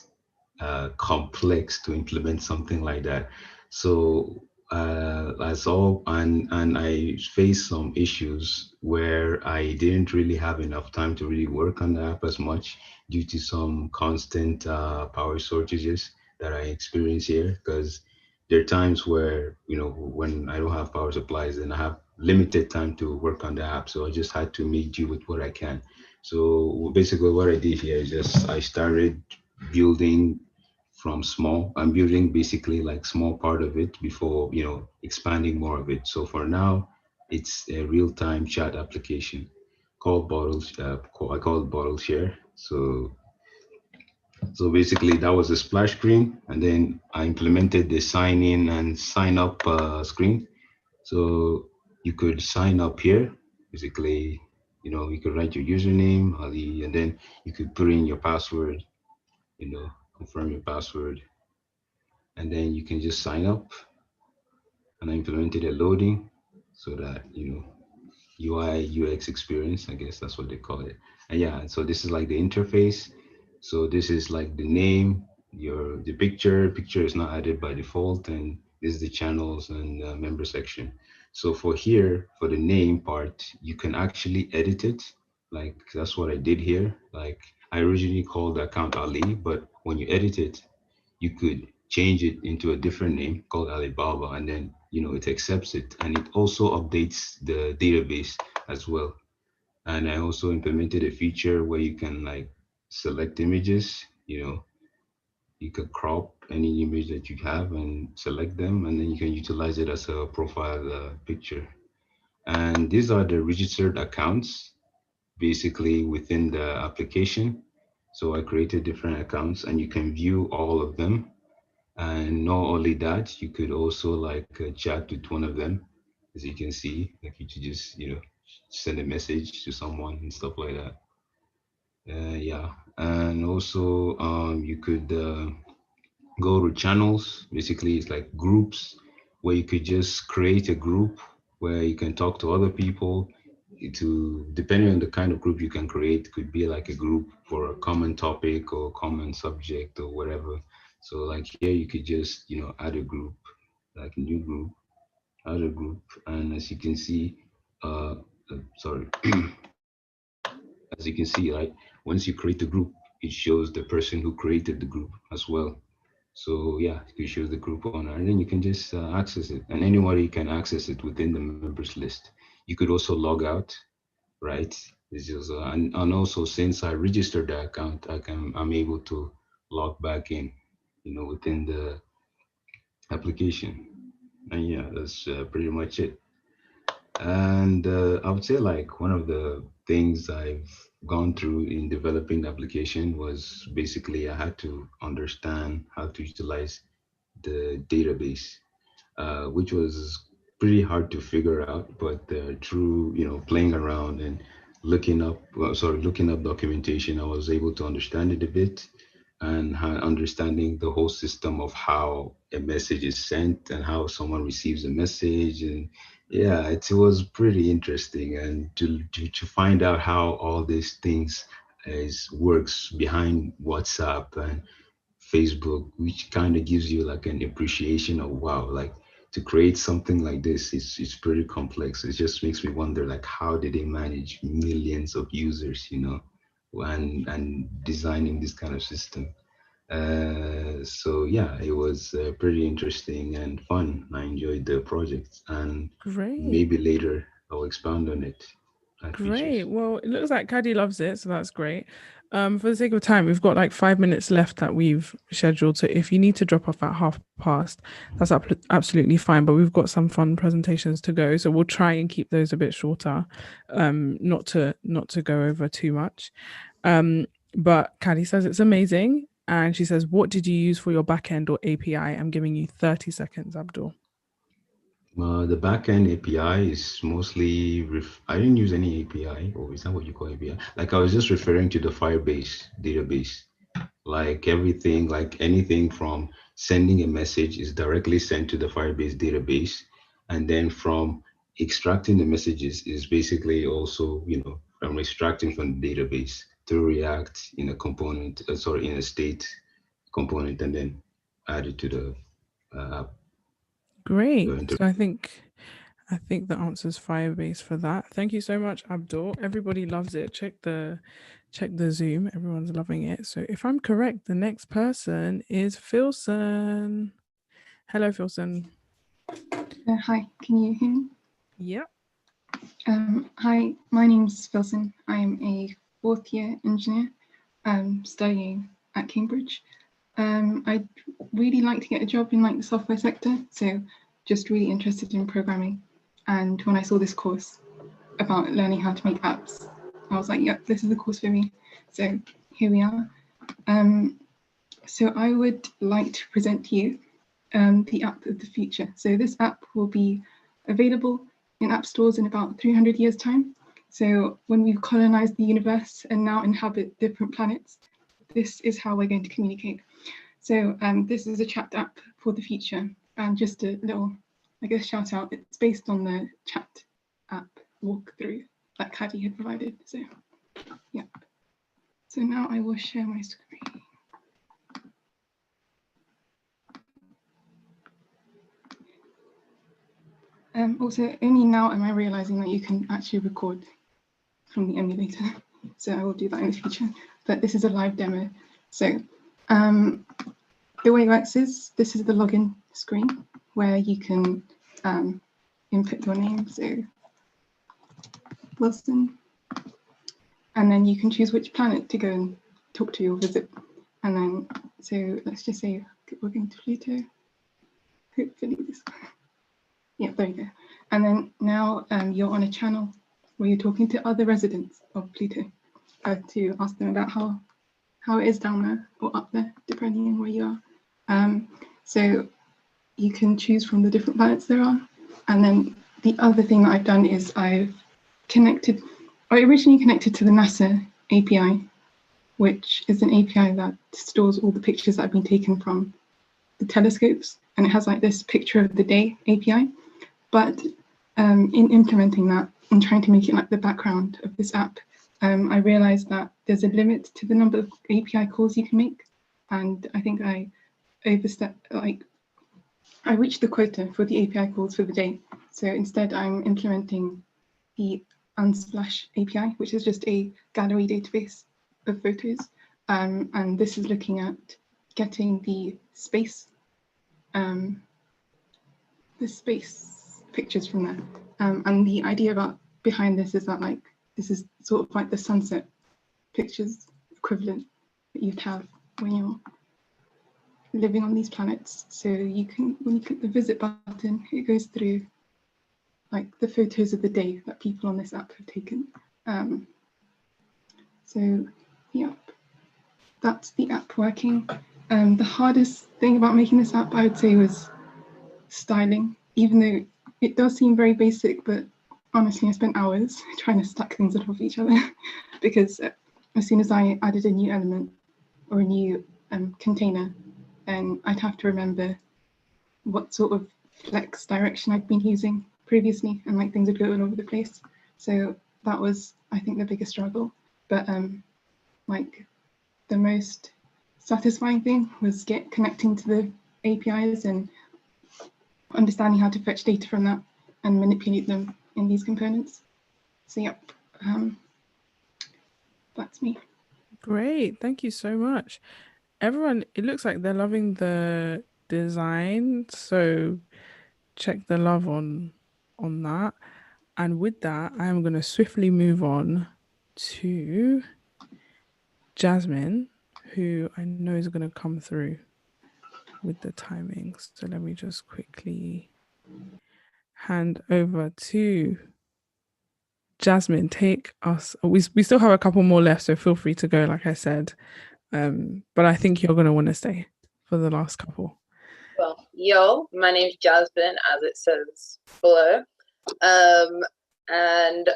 complex to implement something like that. So as all and I faced some issues where I didn't really have enough time to really work on the app as much due to some constant power shortages that I experience here. Because there are times where when I don't have power supplies and I have limited time to work on the app, so I just had to make do with what I can. So basically, what I did here is just I started building from small. I'm building basically like small part of it before expanding more of it. So for now, it's a real-time chat application called Bottles. I call it Bottle Share. So basically that was a splash screen, and then I implemented the sign in and sign up screen. So you could sign up here. Basically, you could write your username, Ali, and then you could put in your password. Confirm your password, and then you can just sign up. And I implemented a loading so that UI UX experience, I guess that's what they call it. And yeah, so this is like the interface. So this is like the name, the picture is not added by default, and this is the channels and member section. So for here, for the name part, you can actually edit it. Like that's what I did here. Like I originally called the account Ali, but when you edit it, you could change it into a different name called Alibaba, and then it accepts it, and it also updates the database as well. And I also implemented a feature where you can like select images. You could crop any image that you have and select them, and then you can utilize it as a profile picture. And these are the registered accounts basically within the application. So I created different accounts and you can view all of them. And not only that, you could also like chat with one of them, as you can see, like you could just, send a message to someone and stuff like that. Yeah. And also you could go to channels. Basically, it's like groups where you could just create a group where you can talk to other people to, depending on the kind of group you can create, could be like a group for a common topic or common subject or whatever. So like here you could just add a group, like a new group, add a group, and as you can see, sorry, as you can see, right, once you create the group, it shows the person who created the group as well. So yeah, it shows the group owner, and then you can just access it, and anybody can access it within the members list. You could also log out, right? This is and also since I registered the account, I'm able to log back in, within the application. And yeah, that's pretty much it. And I would say like one of the things I've gone through in developing the application was basically I had to understand how to utilize the database, which was pretty hard to figure out. But through playing around and looking up documentation, I was able to understand it a bit, and understanding the whole system of how a message is sent and how someone receives a message. And yeah, it was pretty interesting, and to find out how all these things is works behind WhatsApp and Facebook, which kind of gives you like an appreciation of wow, like to create something like this, it's pretty complex. It just makes me wonder like how did they manage millions of users, and designing this kind of system. So yeah, it was pretty interesting and fun. I enjoyed the project, and Great. maybe later I'll expound on it. Great. Well, it looks like Caddy loves it, so that's great. For the sake of time, we've got like 5 minutes left that we've scheduled. So if you need to drop off at past, that's absolutely fine. But we've got some fun presentations to go, so we'll try and keep those a bit shorter, not to go over too much. But Caddy says it's amazing, and she says, "What did you use for your backend or API?" I'm giving you 30 seconds, Abdul. The backend API is mostly, I didn't use any API, or is that what you call API? Like I was just referring to the Firebase database. Like everything, like anything from sending a message is directly sent to the Firebase database. And then from extracting the messages is basically also, from extracting from the database to React in a component, in a state component, and then add it to the app. Great. So I think that answers Firebase for that. Thank you so much, Abdul. Everybody loves it. Check the Zoom. Everyone's loving it. So if I'm correct, the next person is Philson. Hello, Philson. Hi, can you hear me? Yep. Hi, my name's Philson. I'm a 4th year engineer studying at Cambridge. I'd really like to get a job in like the software sector, so just really interested in programming. And when I saw this course about learning how to make apps, I was like, yep, this is the course for me. So here we are. So I would like to present to you the app of the future. So this app will be available in app stores in about 300 years' time. So when we've colonized the universe and now inhabit different planets, this is how we're going to communicate. So this is a chat app for the future. And just a little, I guess, shout out, it's based on the chat app walkthrough that Caddy had provided. So yeah. So now I will share my screen. Also, only now am I realizing that you can actually record from the emulator. So I will do that in the future, but this is a live demo. So the way it works is, this is the login screen where you can input your name, so Wilson, and then you can choose which planet to go and talk to or visit. And then, so let's just say we're going to Pluto. Hopefully this. Yeah, there you go. And then now you're on a channel where you're talking to other residents of Pluto to ask them about how it is down there or up there, depending on where you are. So you can choose from the different planets there are. And then the other thing that I've done is I originally connected to the NASA API, which is an API that stores all the pictures that have been taken from the telescopes. And it has like this picture of the day API. But in implementing that and trying to make it like the background of this app, I realized that there's a limit to the number of API calls you can make. And I think I overstepped, I reached the quota for the API calls for the day. So instead I'm implementing the Unsplash API, which is just a gallery database of photos. And this is looking at getting the space pictures from there. And the idea behind this is that this is sort of like the sunset pictures equivalent that you'd have when you're living on these planets. So you can, when you click the visit button, it goes through like the photos of the day that people on this app have taken. So yeah, that's the app working. The hardest thing about making this app, I would say, was styling, even though it does seem very basic, but honestly, I spent hours trying to stack things on top of each other because as soon as I added a new element or a new container, then I'd have to remember what sort of flex direction I'd been using previously, and like things would go all over the place. So that was, I think, the biggest struggle. But like the most satisfying thing was connecting to the APIs and understanding how to fetch data from that and manipulate them in these components. So yep, that's me. Great. Thank you so much. Everyone, it looks like they're loving the design, so check the love on that. And with that, I am going to swiftly move on to Jasmine, who I know is going to come through with the timings. So let me just quickly hand over to Jasmine. Take us. We still have a couple more left, so feel free to go, like I said. But I think you're going to want to stay for the last couple. Well, yo, my name's Jasmine, as it says below. And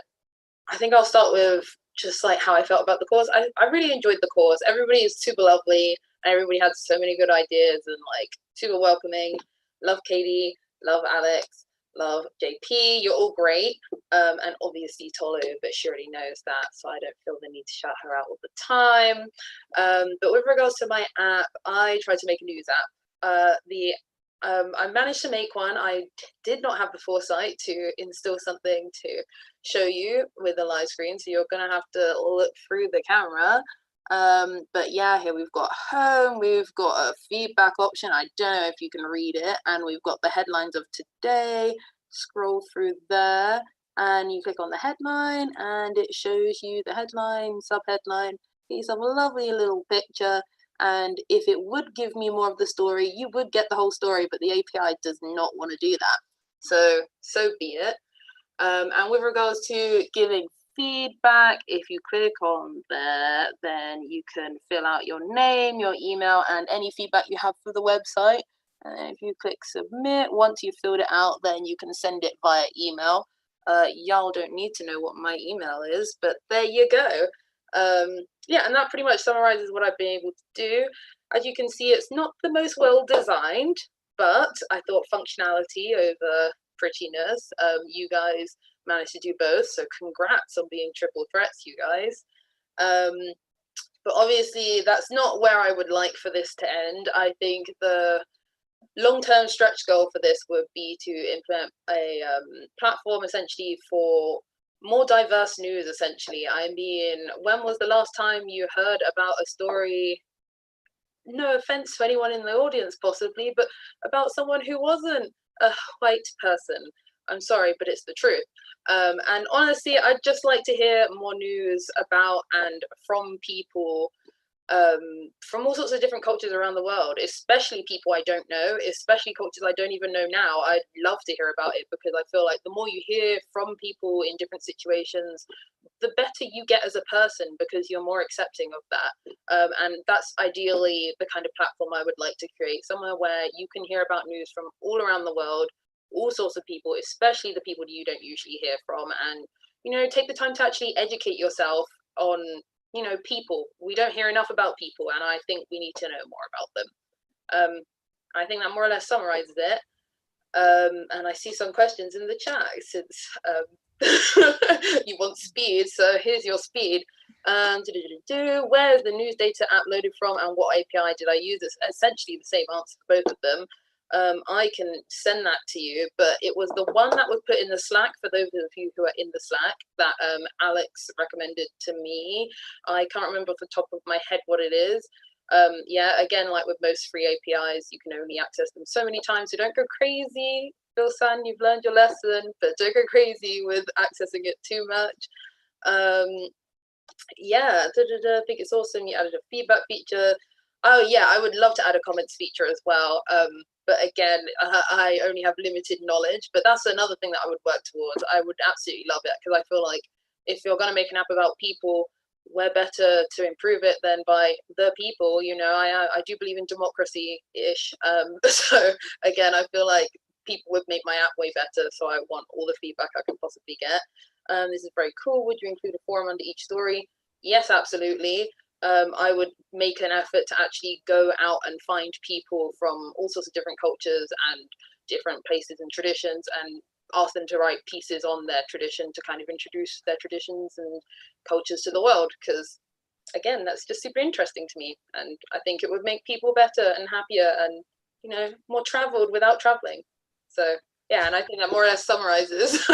I think I'll start with just like how I felt about the course. I really enjoyed the course. Everybody is super lovely, and everybody had so many good ideas and like super welcoming. Love Katie, love Alex, love JP. You're all great. And obviously Tolu, but she already knows that, so I don't feel the need to shout her out all the time. But with regards to my app, I tried to make a news app. I managed to make one. I did not have the foresight to instill something to show you with a live screen, so you're gonna have to look through the camera. But yeah, here we've got home, we've got a feedback option. I don't know if you can read it, and we've got the headlines of today. Scroll through there and you click on the headline and it shows you the headline, subheadline, piece of a lovely little picture. And if it would give me more of the story, you would get the whole story, but the API does not want to do that. So be it. And with regards to giving feedback, if you click on there, then you can fill out your name, your email, and any feedback you have for the website. And if you click submit, once you've filled it out, then you can send it via email. Y'all don't need to know what my email is, but there you go. Yeah, and that pretty much summarizes what I've been able to do. As you can see, it's not the most well designed, but I thought functionality over prettiness. You guys managed to do both, so congrats on being triple threats, you guys. But obviously that's not where I would like for this to end. I think the long-term stretch goal for this would be to implement a platform essentially for more diverse news. Essentially, I mean, when was the last time you heard about a story, no offense to anyone in the audience possibly, but about someone who wasn't a white person? I'm sorry, but it's the truth. And honestly, I'd just like to hear more news about and from people from all sorts of different cultures around the world, especially people I don't know, especially cultures I don't even know now. I'd love to hear about it, because I feel like the more you hear from people in different situations, the better you get as a person, because you're more accepting of that. And that's ideally the kind of platform I would like to create, somewhere where you can hear about news from all around the world, all sorts of people, especially the people you don't usually hear from, and, you know, take the time to actually educate yourself on, you know, people. We don't hear enough about people, and I think we need to know more about them. I think that more or less summarizes it. And I see some questions in the chat, since you want speed, so here's your speed. Where's the news data app loaded from, and what API did I use? It's essentially the same answer for both of them. I can send that to you, but it was the one that was put in the Slack, for those of you who are in the Slack, that Alex recommended to me. I can't remember off the top of my head what it is. Yeah, again, like with most free APIs, you can only access them so many times, so don't go crazy. Phil San, you've learned your lesson, but don't go crazy with accessing it too much. Yeah, I think it's awesome you added a feedback feature. Oh yeah, I would love to add a comments feature as well. But again, I only have limited knowledge, but that's another thing that I would work towards. I would absolutely love it, because I feel like if you're going to make an app about people, where better to improve it than by the people? You know, I do believe in democracy-ish. So again, I feel like people would make my app way better, so I want all the feedback I can possibly get. This is very cool. Would you include a forum under each story? Yes, absolutely. I would make an effort to actually go out and find people from all sorts of different cultures and different places and traditions, and ask them to write pieces on their tradition to kind of introduce their traditions and cultures to the world, because again, that's just super interesting to me, and I think it would make people better and happier and, you know, more traveled without traveling. So yeah, and I think that more or less summarizes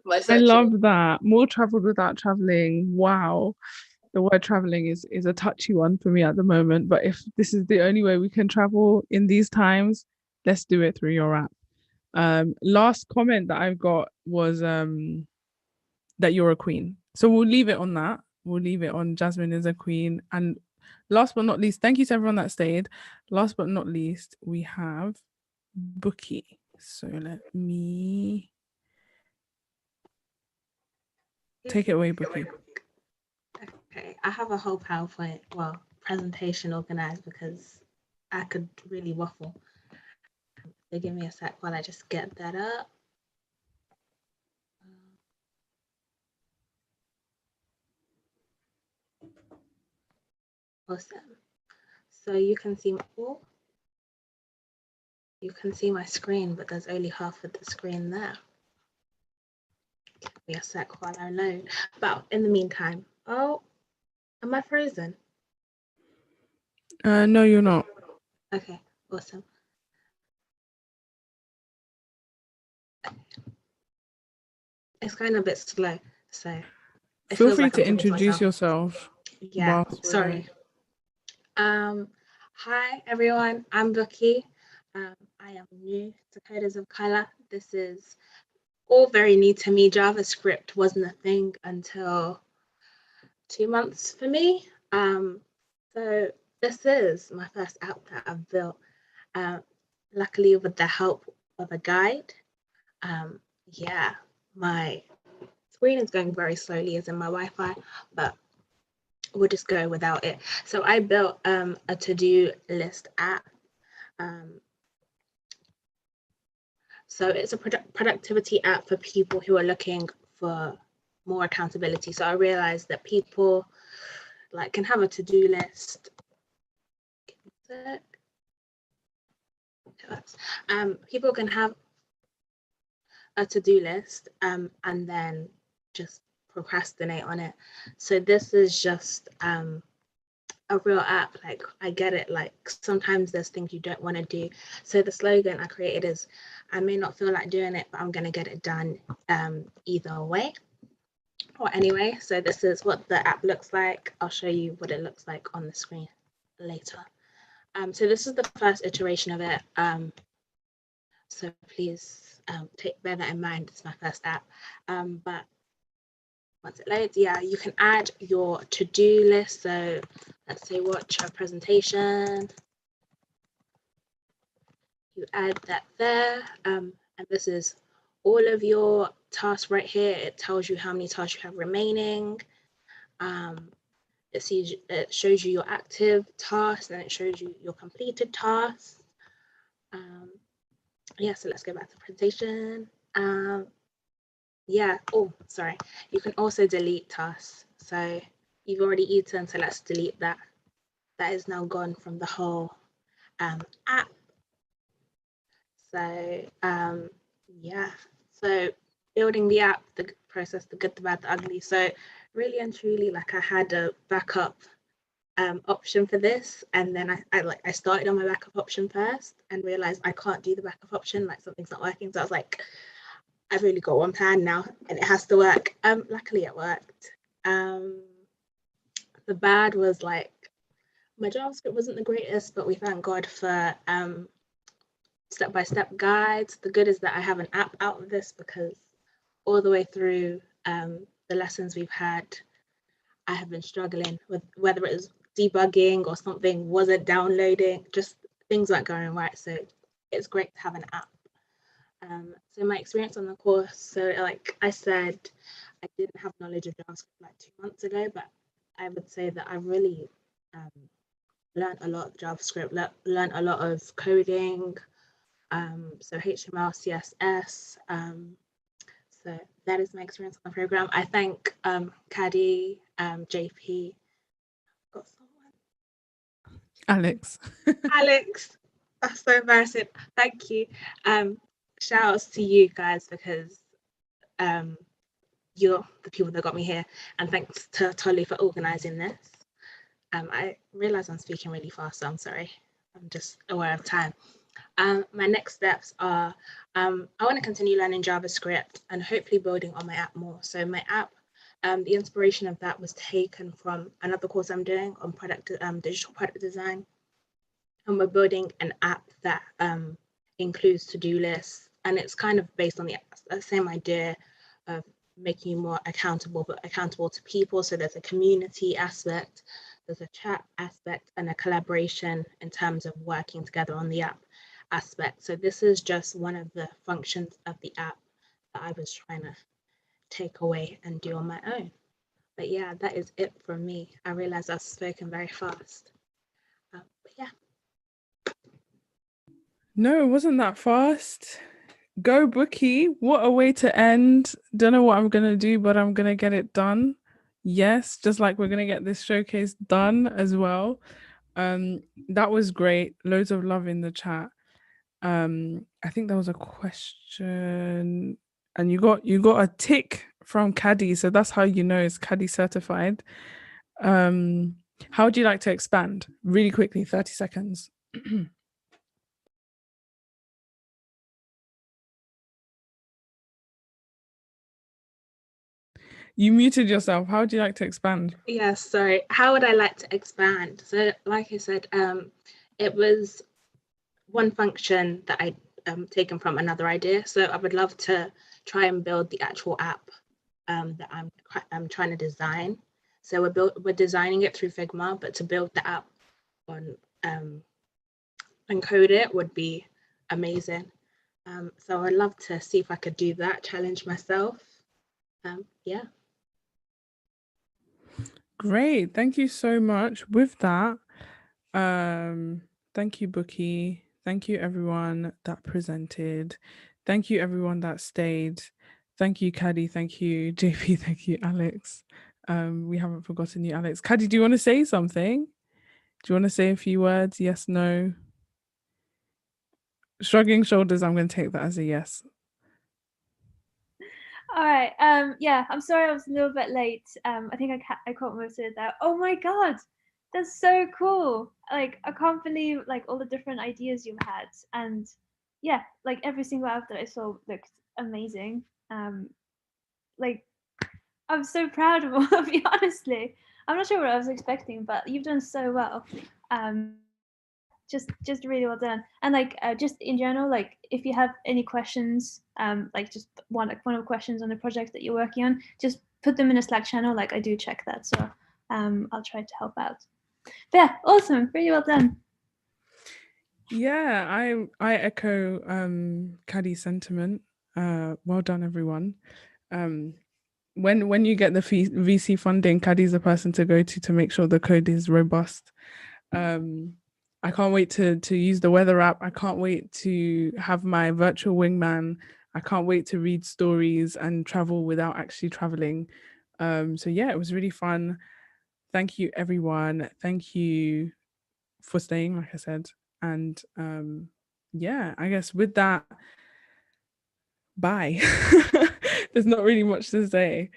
my section. I love that. More traveled without traveling. Wow. the word traveling is a touchy one for me at the moment, but if this is the only way we can travel in these times, let's do it through your app. Last comment that I've got was that you're a queen. So we'll leave it on that. We'll leave it on Jasmine is a queen. And last but not least, thank you to everyone that stayed. Last but not least, we have Bookie. So let me take it away, Bookie. Okay, I have a whole PowerPoint, well, presentation organized because I could really waffle. So give me a sec while I just get that up. Awesome. So you can see my screen, but there's only half of the screen there. Give me a sec while I load. But in the meantime, oh, am I frozen? No, you're not. Okay, awesome. It's going a bit slow, so feel free to introduce yourself. Yeah, sorry. Hi everyone, I'm Bookie. I am new to Coders of Color. This is all very new to me. JavaScript wasn't a thing until 2 months for me. So this is my first app that I've built. Luckily with the help of a guide. Yeah, my screen is going very slowly as in my Wi-Fi, but we'll just go without it. So I built a to-do list app. So it's a productivity app for people who are looking for more accountability. So I realized that people can have a to-do list. People can have a to-do list and then just procrastinate on it. So this is just a real app. I get it, sometimes there's things you don't want to do. So the slogan I created is, I may not feel like doing it, but I'm going to get it done either way or anyway. So this is what the app looks like. I'll show you what it looks like on the screen later. So this is the first iteration of it. So please bear that in mind. It's my first app. But once it loads, yeah, you can add your to-do list. So let's say watch a presentation. You add that there. And this is all of your tasks right here. It tells you how many tasks you have remaining. It shows you your active tasks and it shows you your completed tasks. Yeah, so let's go back to the presentation. Yeah, oh, sorry. You can also delete tasks. So you've already eaten, so let's delete that. That is now gone from the whole app. So yeah, so building the app, the process, the good, the bad, the ugly. So really and truly, I had a backup option for this, and then I started on my backup option first and realized I can't do the backup option, something's not working. So I was like, I've really got one plan now and it has to work. Luckily it worked. The bad was my JavaScript wasn't the greatest, but we thank God for step-by-step guides. The good is that I have an app out of this because all the way through the lessons we've had, I have been struggling with whether it was debugging or something wasn't downloading, just things weren't going right. So it's great to have an app. So my experience on the course, so I said, I didn't have knowledge of JavaScript 2 months ago, but I would say that I really learned a lot of JavaScript, learned a lot of coding, so HTML, CSS. So that is my experience on the program. I thank Caddy, JP, got someone. Alex. Alex, that's so embarrassing. Thank you. Shout outs to you guys because you're the people that got me here, and thanks to Tolu for organizing this. I realize I'm speaking really fast, so I'm sorry. I'm just aware of time. My next steps are I want to continue learning JavaScript and hopefully building on my app more. So my app the inspiration of that was taken from another course I'm doing on digital product design. And we're building an app that includes to-do lists. And it's kind of based on the same idea of making you more accountable, but accountable to people. So there's a community aspect, there's a chat aspect, and a collaboration in terms of working together on the app aspect. So this is just one of the functions of the app that I was trying to take away and do on my own. But yeah, that is it from me. I realize I've spoken very fast. But yeah. No, it wasn't that fast. Go Bookie. What a way to end. Don't know what I'm going to do, but I'm going to get it done. Yes, just like we're going to get this showcase done as well. That was great. Loads of love in the chat. I think there was a question and you got a tick from Caddy, so that's how you know it's Caddy certified. How would you like to expand? Really quickly, 30 seconds. You muted yourself. How would you like to expand? Yeah, sorry. How would I like to expand? So like I said, it was one function that I taken from another idea. So I would love to try and build the actual app that I'm trying to design. So we're designing it through Figma, but to build the app on and code it would be amazing. So I'd love to see if I could do that, challenge myself. Yeah. Great. Thank you so much. With that, thank you, Bookie. Thank you, everyone that presented. Thank you, everyone that stayed. Thank you, Caddy. Thank you, JP. Thank you, Alex. We haven't forgotten you, Alex. Caddy, do you want to say something? Do you want to say a few words? Yes, no? Shrugging shoulders, I'm going to take that as a yes. All right. Yeah, I'm sorry I was a little bit late. I think I caught most of it there. Oh my God, that's so cool. Like, I can't believe like all the different ideas you had. And yeah, like every single app that I saw looked amazing. Like, I'm so proud of all of you, honestly. I'm not sure what I was expecting, but you've done so well. Just really well done. And like just in general, like if you have any questions, like just one of the questions on the project that you're working on, just put them in a Slack channel. Like I do check that, so I'll try to help out. But yeah, awesome, really well done. Yeah, I echo Caddy's sentiment. Well done, everyone. When you get the VC funding, Caddy's the person to go to make sure the code is robust. I can't wait to use the weather app. I can't wait to have my virtual wingman. I can't wait to read stories and travel without actually traveling. So yeah, it was really fun. Thank you, everyone. Thank you for staying, like I said. And yeah, I guess with that, bye. There's not really much to say.